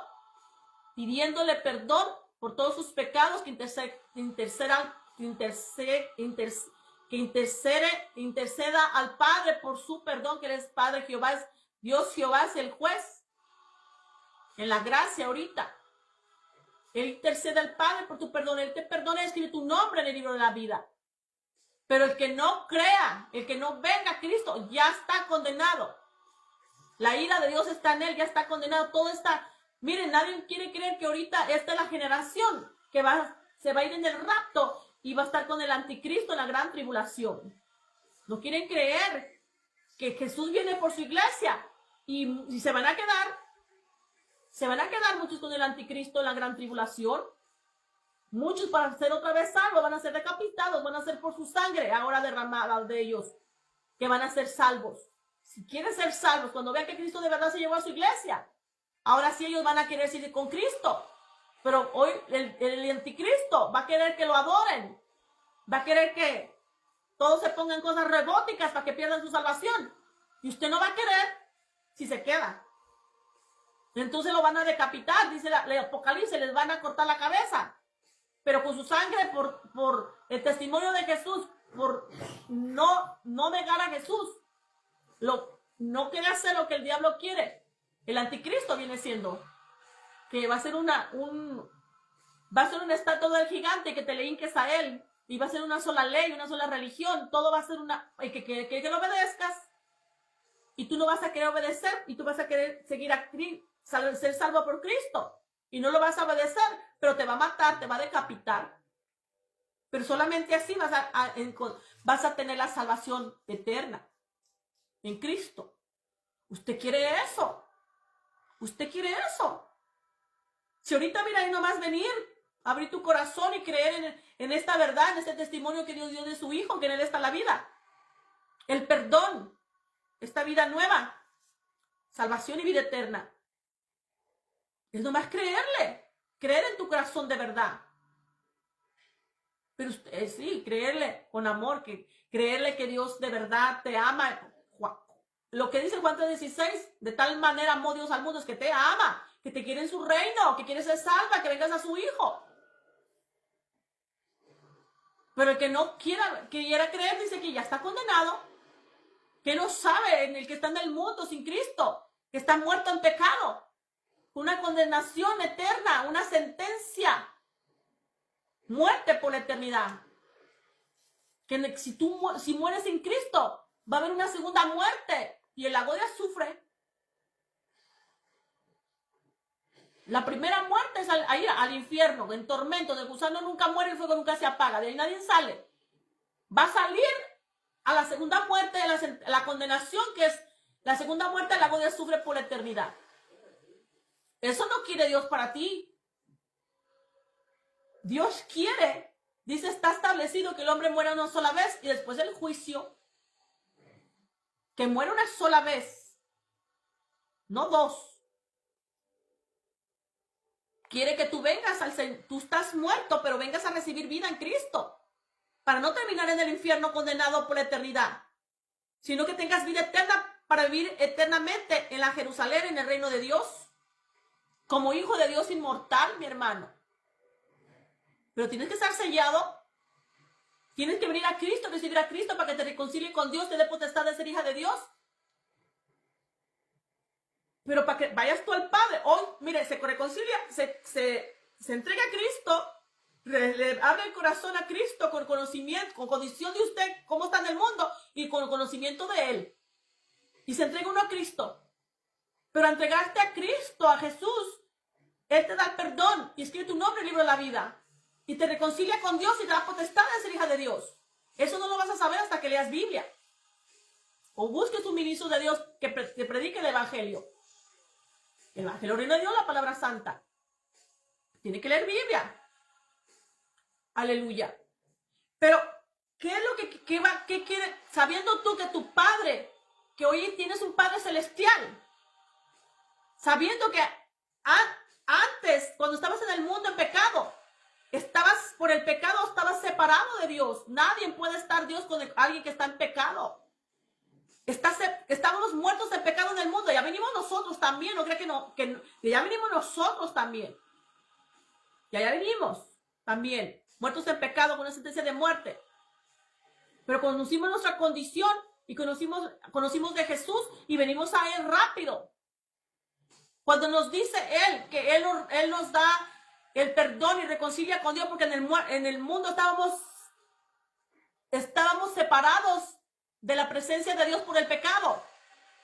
Speaker 1: pidiéndole perdón por todos sus pecados, que interceda al Padre por su perdón, que Él es Padre Jehová, es Dios Jehová, es el juez. En la gracia ahorita, Él intercede al Padre por tu perdón. Él te perdona y escribe tu nombre en el libro de la vida. Pero el que no crea, el que no venga a Cristo, ya está condenado. La ira de Dios está en él, ya está condenado. Todo está. Miren, nadie quiere creer que ahorita esta es la generación que se va a ir en el rapto y va a estar con el anticristo en la gran tribulación. No quieren creer que Jesús viene por su iglesia y se van a quedar. Se van a quedar muchos con el anticristo en la gran tribulación. Muchos para ser otra vez salvos van a ser decapitados, van a ser por su sangre ahora derramada de ellos, que van a ser salvos. Si quieren ser salvos, cuando vean que Cristo de verdad se llevó a su iglesia, ahora sí ellos van a querer seguir con Cristo. Pero hoy el anticristo va a querer que lo adoren, va a querer que todos se pongan cosas robóticas para que pierdan su salvación. Y usted no va a querer si se queda. Entonces lo van a decapitar, dice el Apocalipsis, les van a cortar la cabeza. Pero con su sangre, por el testimonio de Jesús, por no negar a Jesús, no quiere hacer lo que el diablo quiere. El anticristo viene siendo que va a ser una estatua del gigante, que te le hinques a él, y va a ser una sola ley, una sola religión. Todo va a ser que lo obedezcas, y tú no vas a querer obedecer, y tú vas a querer seguir a Cristo, ser salvo por Cristo, y no lo vas a obedecer, pero te va a matar, te va a decapitar. Pero solamente así vas a tener la salvación eterna en Cristo. ¿Usted quiere eso? ¿Usted quiere eso? Si ahorita mira ahí nomás venir, abrir tu corazón y creer en esta verdad, en este testimonio que Dios dio de su Hijo, que en Él está la vida, el perdón, esta vida nueva, salvación y vida eterna. Es nomás creerle, creer en tu corazón de verdad. Pero usted, sí, creerle con amor, creerle que Dios de verdad te ama. Lo que dice Juan 3:16, de tal manera amó Dios al mundo, es que te ama, que te quiere en su reino, que quiere ser salva, que vengas a su Hijo. Pero el que no quiera creer dice que ya está condenado, que no sabe en el que está en el mundo sin Cristo, que está muerto en pecado, una condenación eterna, una sentencia, muerte por la eternidad. Que si mueres en Cristo, va a haber una segunda muerte y el lago de azufre. La primera muerte es a ir al infierno, en tormento, el gusano nunca muere, el fuego nunca se apaga, de ahí nadie sale. Va a salir a la segunda muerte, la condenación, que es la segunda muerte, el lago de azufre por la eternidad. Eso no quiere Dios para ti. Dios quiere, dice, está establecido que el hombre muera una sola vez y después del juicio, que muera una sola vez, no dos. Quiere que tú vengas tú estás muerto, pero vengas a recibir vida en Cristo, para no terminar en el infierno condenado por la eternidad, sino que tengas vida eterna para vivir eternamente en la Jerusalén, en el reino de Dios, como hijo de Dios inmortal, mi hermano. Pero tienes que estar sellado, tienes que venir a Cristo, recibir a Cristo para que te reconcilie con Dios, te dé potestad de ser hija de Dios. Pero para que vayas tú al Padre, hoy, mire, se reconcilia, se entrega a Cristo, le abre el corazón a Cristo con conocimiento, con condición de usted, cómo está en el mundo, y con conocimiento de Él. Y se entrega uno a Cristo. Pero al entregarte a Cristo, a Jesús, Él te da el perdón y escribe tu nombre en el libro de la vida. Y te reconcilia con Dios y te da potestad de ser hija de Dios. Eso no lo vas a saber hasta que leas Biblia. O busques un ministro de Dios que predique el Evangelio. El Evangelio reino de Dios, la palabra santa. Tiene que leer Biblia. Aleluya. Pero, ¿qué es lo que quiere? Sabiendo tú que tu Padre, que hoy tienes un Padre celestial, sabiendo que antes, cuando estabas en el mundo en pecado, por el pecado estabas separado de Dios. Nadie puede estar Dios con alguien que está en pecado. Estábamos muertos en pecado en el mundo. Ya venimos nosotros también. No creo que ya venimos nosotros también. Ya venimos también. Muertos en pecado con una sentencia de muerte. Pero conocimos nuestra condición y conocimos de Jesús y venimos a Él rápido. Cuando nos dice Él que Él nos da el perdón y reconcilia con Dios, porque en el mundo estábamos separados de la presencia de Dios por el pecado.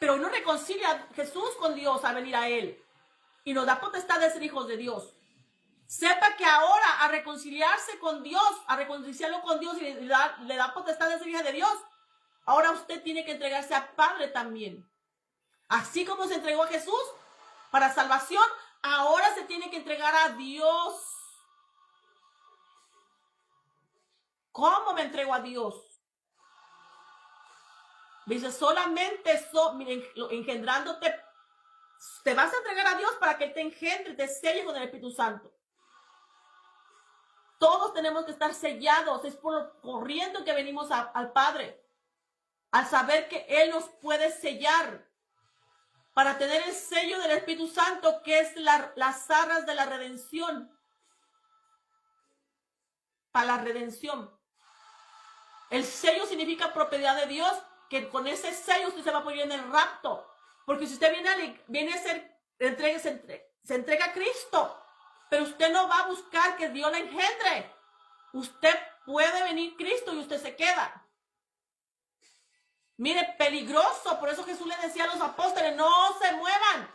Speaker 1: Pero hoy nos reconcilia Jesús con Dios al venir a Él. Y nos da potestad de ser hijos de Dios. Sepa que ahora a reconciliarse con Dios, a reconciliarlo con Dios y le da potestad de ser hija de Dios, ahora usted tiene que entregarse al Padre también. Así como se entregó a Jesús para salvación, ahora se tiene que entregar a Dios. ¿Cómo me entrego a Dios? Dice, solamente miren, engendrándote, te vas a entregar a Dios para que Él te engendre, te selle con el Espíritu Santo. Todos tenemos que estar sellados, es por lo corriendo que venimos al Padre, al saber que Él nos puede sellar, para tener el sello del Espíritu Santo, que es las arras de la redención, para la redención. El sello significa propiedad de Dios, que con ese sello usted se va a poner en el rapto, porque si usted viene a ser, se entrega a Cristo, pero usted no va a buscar que Dios la engendre. Usted puede venir Cristo y usted se queda. Mire, peligroso. Por eso Jesús le decía a los apóstoles, no se muevan.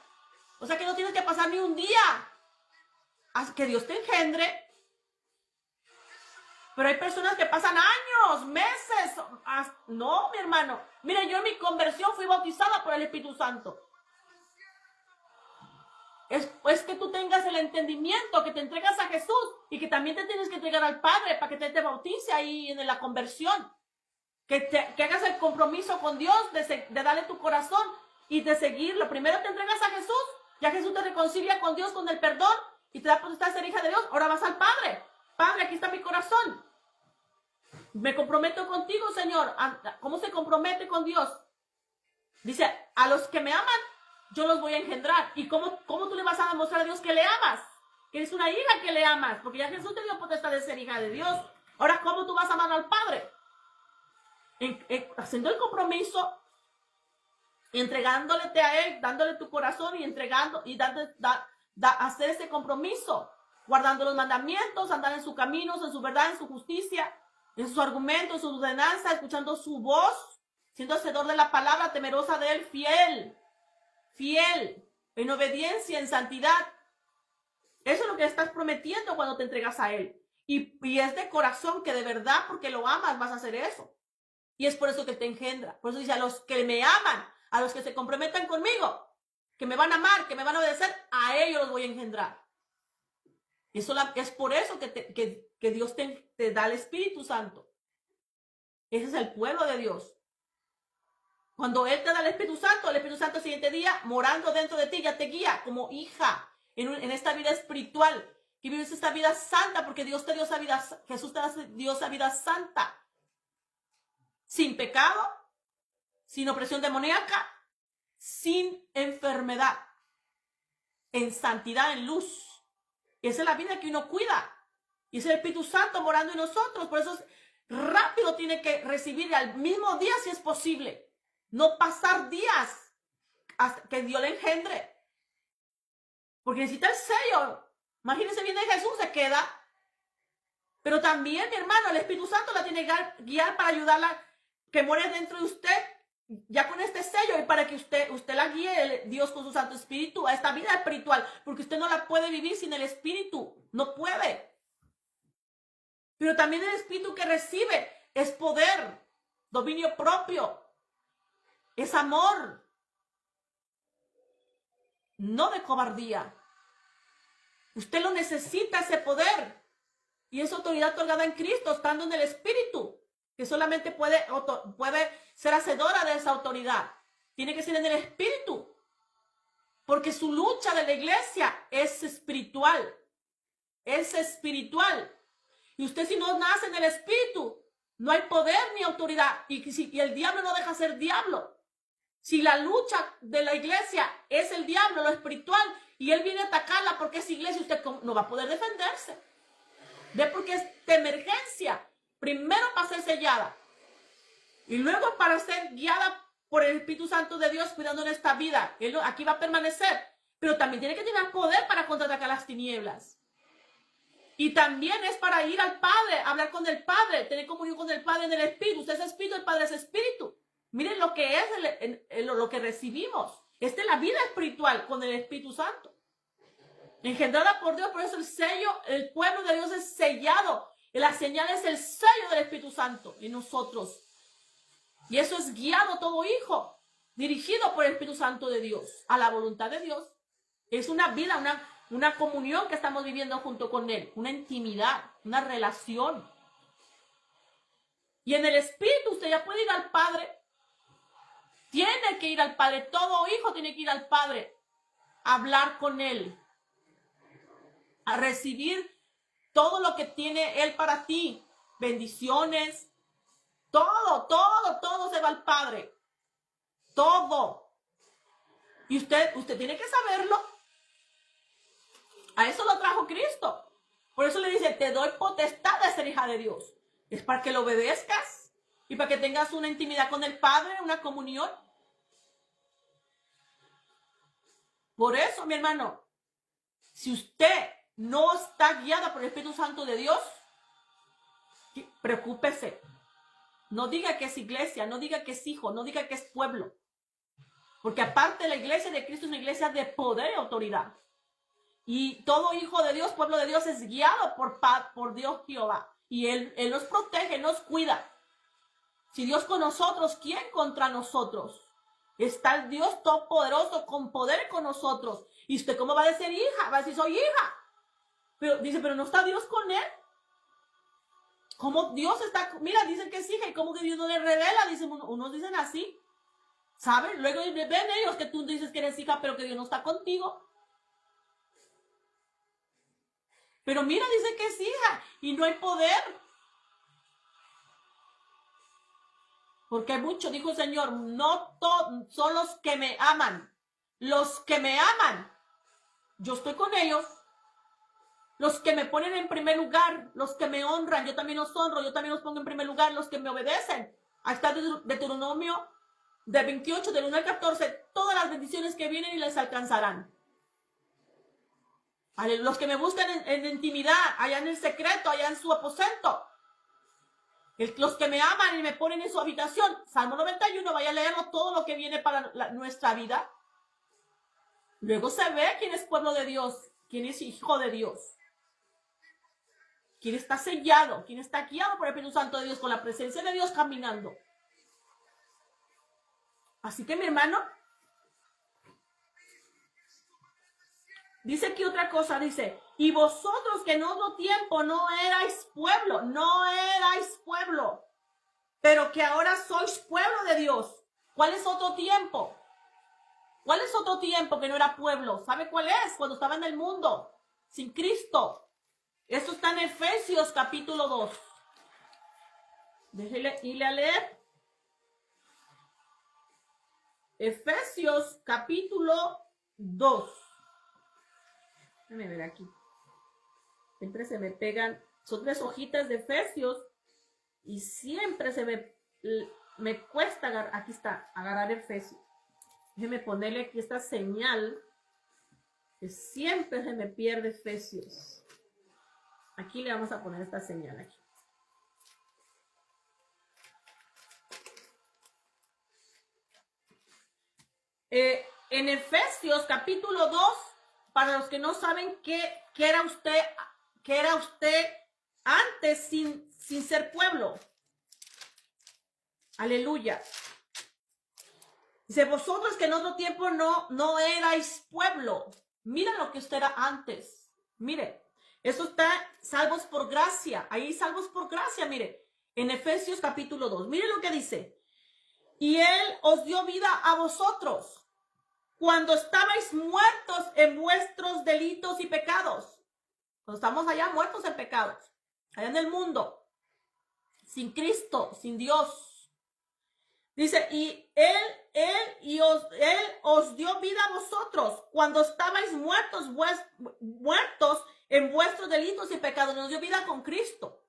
Speaker 1: O sea que no tienes que pasar ni un día hasta que Dios te engendre. Pero hay personas que pasan años, meses. No, mi hermano. Mire, yo en mi conversión fui bautizada por el Espíritu Santo. es que tú tengas el entendimiento, que te entregas a Jesús y que también te tienes que entregar al Padre para que te bautice ahí en la conversión. Que hagas el compromiso con Dios de darle tu corazón y de seguirlo. Primero te entregas a Jesús, ya Jesús te reconcilia con Dios con el perdón y te da potestad de ser hija de Dios. Ahora vas al Padre. Padre, aquí está mi corazón. Me comprometo contigo, Señor. ¿Cómo se compromete con Dios? Dice, a los que me aman, yo los voy a engendrar. ¿Y cómo tú le vas a demostrar a Dios que le amas? Que eres una hija que le amas, porque ya Jesús te dio potestad de ser hija de Dios. Ahora, ¿cómo tú vas a amar al Padre? Haciendo el compromiso, entregándote a Él, dándole tu corazón y entregando y hacer ese compromiso, guardando los mandamientos, andar en sus caminos, en su verdad, en su justicia, en sus argumentos, en su ordenanza, escuchando su voz, siendo hacedor de la palabra, temerosa de Él, fiel, en obediencia, en santidad. Eso es lo que estás prometiendo cuando te entregas a Él. Y es de corazón que de verdad, porque lo amas, vas a hacer eso. Y es por eso que te engendra. Por eso dice, a los que me aman, a los que se comprometan conmigo, que me van a amar, que me van a obedecer, a ellos los voy a engendrar. Y eso es por eso que Dios te da el Espíritu Santo. Ese es el pueblo de Dios. Cuando Él te da el Espíritu Santo el siguiente día, morando dentro de ti, ya te guía como hija en esta vida espiritual. Que vives esta vida santa, porque Dios te dio esa vida, Jesús te dio esa vida santa. Sin pecado, sin opresión demoníaca, sin enfermedad, en santidad, en luz. Esa es la vida que uno cuida. Y es el Espíritu Santo morando en nosotros. Por eso rápido tiene que recibir al mismo día si es posible. No pasar días hasta que Dios le engendre. Porque necesita el sello. Imagínense, viene Jesús, se queda. Pero también, mi hermano, el Espíritu Santo la tiene que guiar para ayudarla, que muere dentro de usted, ya con este sello, y para que usted la guíe, Dios con su Santo Espíritu, a esta vida espiritual, porque usted no la puede vivir sin el Espíritu, no puede. Pero también el Espíritu que recibe es poder, dominio propio, es amor, no de cobardía. Usted lo necesita, ese poder, y es autoridad otorgada en Cristo, estando en el Espíritu, que solamente puede ser hacedora de esa autoridad. Tiene que ser en el Espíritu, porque su lucha de la iglesia es espiritual. Es espiritual. Y usted, si no nace en el Espíritu, no hay poder ni autoridad. Y el diablo no deja ser diablo. Si la lucha de la iglesia es el diablo, lo espiritual, y él viene a atacarla porque es iglesia, usted no va a poder defenderse. ¿Ve? Porque es de emergencia. Primero para ser sellada y luego para ser guiada por el Espíritu Santo de Dios, cuidando en esta vida. Él aquí va a permanecer, pero también tiene que tener poder para contraatacar las tinieblas. Y también es para ir al Padre, hablar con el Padre, tener comunión con el Padre en el Espíritu. Usted es Espíritu, el Padre es Espíritu. Miren lo que es lo que recibimos. Esta es la vida espiritual con el Espíritu Santo. Engendrada por Dios, por eso el sello, el pueblo de Dios es sellado. Y la señal es el sello del Espíritu Santo en nosotros. Y eso es guiado todo hijo, dirigido por el Espíritu Santo de Dios, a la voluntad de Dios. Es una vida, una comunión que estamos viviendo junto con Él, una intimidad, una relación. Y en el Espíritu usted ya puede ir al Padre. Tiene que ir al Padre. Todo hijo tiene que ir al Padre a hablar con Él, a recibir todo lo que tiene Él para ti. Bendiciones. Todo se va al Padre. Todo. Y usted tiene que saberlo. A eso lo trajo Cristo. Por eso le dice, te doy potestad de ser hija de Dios. Es para que lo obedezcas y para que tengas una intimidad con el Padre, una comunión. Por eso, mi hermano, si usted no está guiada por el Espíritu Santo de Dios, preocúpese. No diga que es iglesia, no diga que es hijo, no diga que es pueblo. Porque aparte la iglesia de Cristo es una iglesia de poder y autoridad. Y todo hijo de Dios, pueblo de Dios, es guiado por Dios Jehová. Y Él nos protege, nos cuida. Si Dios con nosotros, ¿quién contra nosotros? Está el Dios Todopoderoso con poder con nosotros. ¿Y usted cómo va a decir hija? Va a decir, soy hija. Pero dice, pero no está Dios con él. ¿Cómo Dios está? Mira, dicen que es hija y cómo que Dios no le revela. Dicen, unos dicen así. ¿Saben? Luego ven ellos que tú dices que eres hija, pero que Dios no está contigo. Pero mira, dice que es hija y no hay poder. Porque hay mucho, dijo el Señor, no son los que me aman. Los que me aman, yo estoy con ellos. Los que me ponen en primer lugar, los que me honran, yo también los honro, yo también los pongo en primer lugar, los que me obedecen. Ahí está Deuteronomio de 28, del 1 al 14, todas las bendiciones que vienen y les alcanzarán. Los que me buscan en intimidad, allá en el secreto, allá en su aposento. Los que me aman y me ponen en su habitación. Salmo 91, vaya a leerlo todo lo que viene para nuestra vida. Luego se ve quién es pueblo de Dios, quién es hijo de Dios. Quién está sellado, quién está guiado por el Espíritu Santo de Dios, con la presencia de Dios caminando. Así que mi hermano, dice aquí otra cosa, dice, y vosotros que en otro tiempo no erais pueblo, pero que ahora sois pueblo de Dios. ¿Cuál es otro tiempo? ¿Cuál es otro tiempo que no era pueblo? ¿Sabe cuál es? Cuando estaba en el mundo, sin Cristo. Esto está en Efesios capítulo 2. Déjele irle a leer. Efesios capítulo 2. Déjame ver aquí. Siempre se me pegan, son 3 hojitas de Efesios y siempre me cuesta agarrar, aquí está, agarrar Efesios. Déjeme ponerle aquí esta señal que siempre se me pierde Efesios. Aquí le vamos a poner esta señal aquí. En Efesios capítulo 2, para los que no saben qué era usted antes sin ser pueblo. Aleluya. Dice, vosotros que en otro tiempo no erais pueblo. Mira lo que usted era antes. Mire, eso está salvos por gracia. Ahí salvos por gracia, mire. En Efesios capítulo 2. Mire lo que dice. Y Él os dio vida a vosotros cuando estabais muertos en vuestros delitos y pecados. Cuando estamos allá muertos en pecados. Allá en el mundo. Sin Cristo, sin Dios. Dice, y Él os dio vida a vosotros cuando estabais muertos en vuestros delitos y pecados. Nos dio vida con Cristo.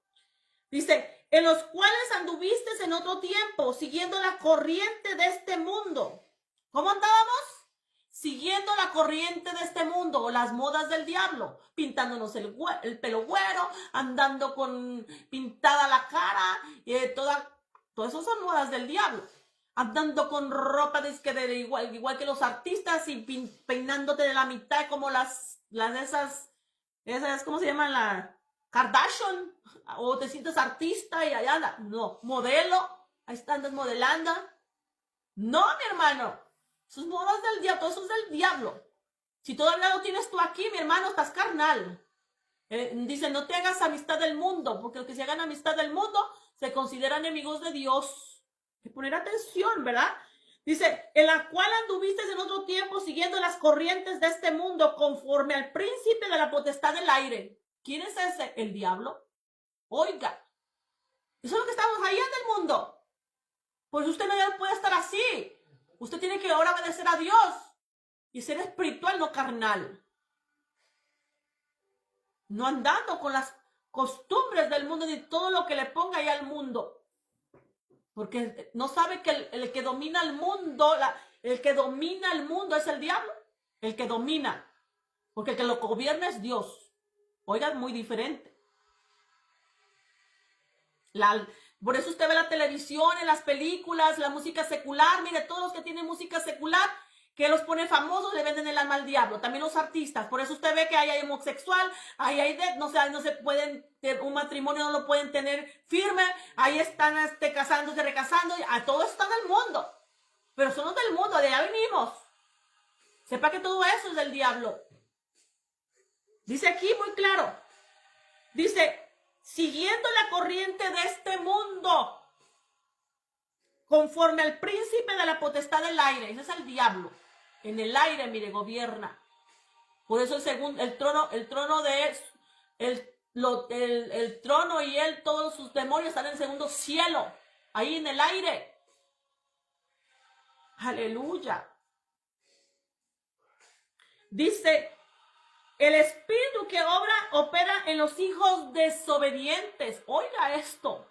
Speaker 1: Dice, en los cuales anduvisteis en otro tiempo, siguiendo la corriente de este mundo. ¿Cómo andábamos? Siguiendo la corriente de este mundo, o las modas del diablo, pintándonos el pelo güero, andando con pintada la cara, todas esas son modas del diablo. Andando con ropa igual que los artistas y peinándote de la mitad como esas, ¿cómo se llaman? La Kardashian, o te sientes artista y allá anda. No, modelo, ahí estás modelando. No, mi hermano, sus modas del diablo, todo eso es del diablo. Si todavía lo tienes tú aquí, mi hermano, estás carnal. Dice, no te hagas amistad del mundo, porque los que se hagan amistad del mundo se consideran enemigos de Dios. Hay que poner atención, ¿verdad? Dice, en la cual anduviste en otro tiempo siguiendo las corrientes de este mundo conforme al príncipe de la potestad del aire. ¿Quién es ese? El diablo. Oiga, eso es lo que estamos allá en el mundo. Pues usted no puede estar así. Usted tiene que ahora obedecer a Dios y ser espiritual, no carnal. No andando con las costumbres del mundo ni todo lo que le ponga ahí al mundo. Porque no sabe que el que domina el mundo, el que domina el mundo es el diablo. El que domina. Porque el que lo gobierna es Dios. Oiga, es muy diferente. Por eso usted ve la televisión, en las películas, la música secular. Mire, todos los que tienen música secular, que los pone famosos, le venden el alma al diablo. También los artistas. Por eso usted ve que hay homosexual, no se pueden, un matrimonio no lo pueden tener firme. Ahí están casándose, recasando. A todo está en el mundo. pero somos del mundo, de allá venimos. Sepa que todo eso es del diablo. Dice aquí muy claro, dice, siguiendo la corriente de este mundo, conforme al príncipe de la potestad del aire. Ese es el diablo. En el aire, mire, gobierna. Por eso el trono y él, todos sus demonios están en el segundo cielo, ahí en el aire. Aleluya. Dice, el espíritu que opera en los hijos desobedientes. Oiga esto.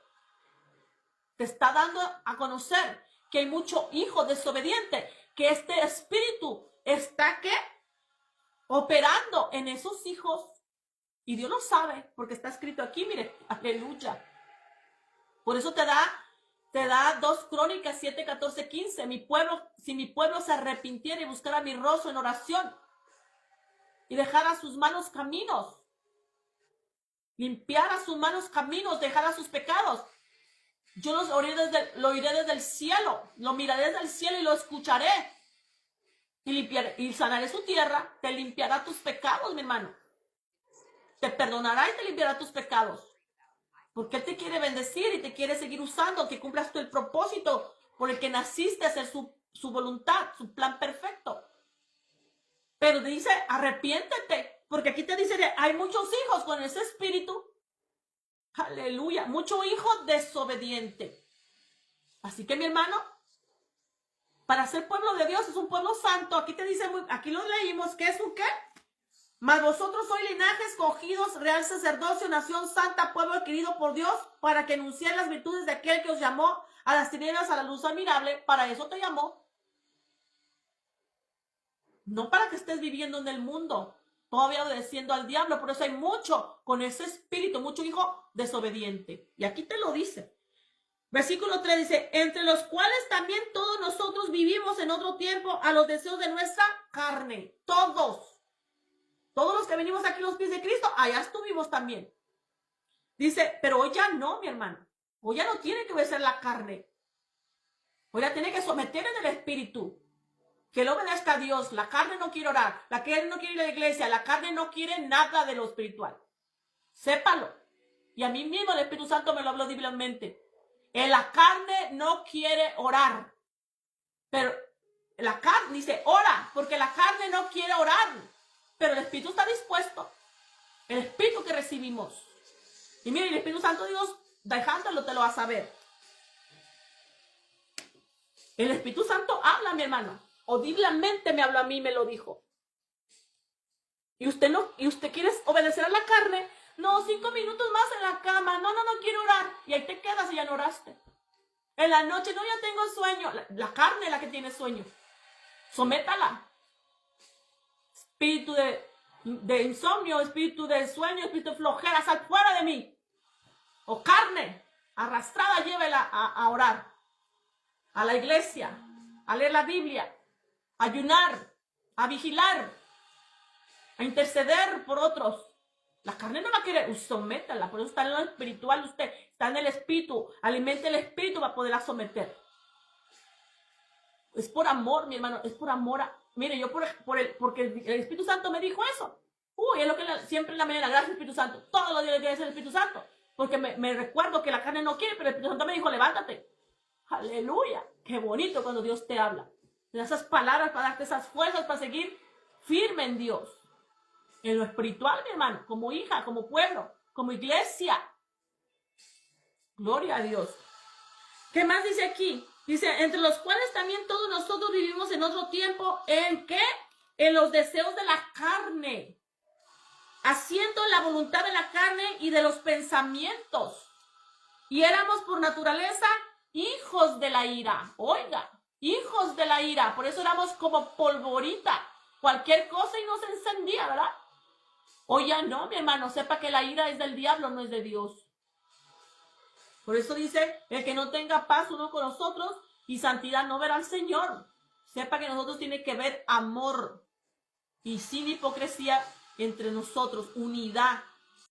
Speaker 1: Te está dando a conocer que hay mucho hijo desobediente, que este espíritu está, ¿qué? Operando en esos hijos. Y Dios lo sabe, porque está escrito aquí, mire, aleluya. Por eso te da 2 Crónicas 7, 14, 15. Si mi pueblo se arrepintiera y buscara mi rostro en oración y dejara sus malos caminos, limpiara sus malos caminos, dejara sus pecados, yo lo oiré desde el cielo, lo miraré desde el cielo y lo escucharé. Y sanaré su tierra, te limpiará tus pecados, mi hermano. Te perdonará y te limpiará tus pecados. Porque Él te quiere bendecir y te quiere seguir usando, que cumplas tú el propósito por el que naciste a hacer su voluntad, su plan perfecto. Pero dice, arrepiéntete, porque aquí te dice, hay muchos hijos con ese espíritu. Aleluya, mucho hijo desobediente. Así que mi hermano, para ser pueblo de Dios es un pueblo santo. Aquí te dice, aquí lo leímos, ¿qué es un qué? Mas vosotros sois linaje escogidos, real sacerdocio, nación santa, pueblo adquirido por Dios, para que anunciéis las virtudes de aquel que os llamó a las tinieblas a la luz admirable. Para eso te llamó. No para que estés viviendo en el mundo, todavía obedeciendo al diablo. Por eso hay mucho con ese espíritu, mucho hijo desobediente. Y aquí te lo dice. Versículo 3 dice, entre los cuales también todos nosotros vivimos en otro tiempo a los deseos de nuestra carne. Todos los que venimos aquí a los pies de Cristo, allá estuvimos también. Dice, pero hoy ya no, mi hermano. Hoy ya no tiene que obedecer la carne. Hoy ya tiene que someter en el espíritu. Que él obedezca a Dios. La carne no quiere orar. La carne no quiere ir a la iglesia. La carne no quiere nada de lo espiritual. Sépalo. Y a mí mismo el Espíritu Santo me lo habló divinamente. La carne no quiere orar. Pero la carne dice, ora, porque la carne no quiere orar. Pero el Espíritu está dispuesto. El Espíritu que recibimos. Y mire, el Espíritu Santo de Dios, dejándolo, te lo vas a ver. El Espíritu Santo habla, mi hermano. Audiblemente me habló a mí y me lo dijo. Y usted quiere obedecer a la carne. No, 5 minutos más en la cama. No quiero orar. Y ahí te quedas y ya no oraste. En la noche, no, ya tengo sueño. La carne es la que tiene sueño. Sométala. Espíritu de insomnio, espíritu de sueño, espíritu de flojera, sal fuera de mí. O carne arrastrada, llévela a orar. A la iglesia. A leer la Biblia. A ayunar. A vigilar. A interceder por otros. La carne no la quiere, sométala, por eso está en lo espiritual usted, está en el espíritu, alimente el espíritu para poderla someter. Es por amor, mi hermano, es por amor. Mire, yo porque el Espíritu Santo me dijo eso. Es lo que siempre en la mañana, gracias Espíritu Santo, todos los días le agradezco al Espíritu Santo, porque me recuerdo que la carne no quiere, pero el Espíritu Santo me dijo, levántate. Aleluya, qué bonito cuando Dios te habla. Te da esas palabras para darte esas fuerzas para seguir firme en Dios. En lo espiritual, mi hermano, como hija, como pueblo, como iglesia. Gloria a Dios. ¿Qué más dice aquí? Dice, entre los cuales también todos nosotros vivimos en otro tiempo. ¿En qué? En los deseos de la carne. Haciendo la voluntad de la carne y de los pensamientos. Y éramos por naturaleza hijos de la ira. Oiga, hijos de la ira. Por eso éramos como polvorita. Cualquier cosa y nos encendía, ¿verdad? Hoy ya no, mi hermano, sepa que la ira es del diablo, no es de Dios. Por eso dice, el que no tenga paz uno con nosotros y santidad no verá al Señor. Sepa que nosotros tiene que ver amor y sin hipocresía entre nosotros, unidad.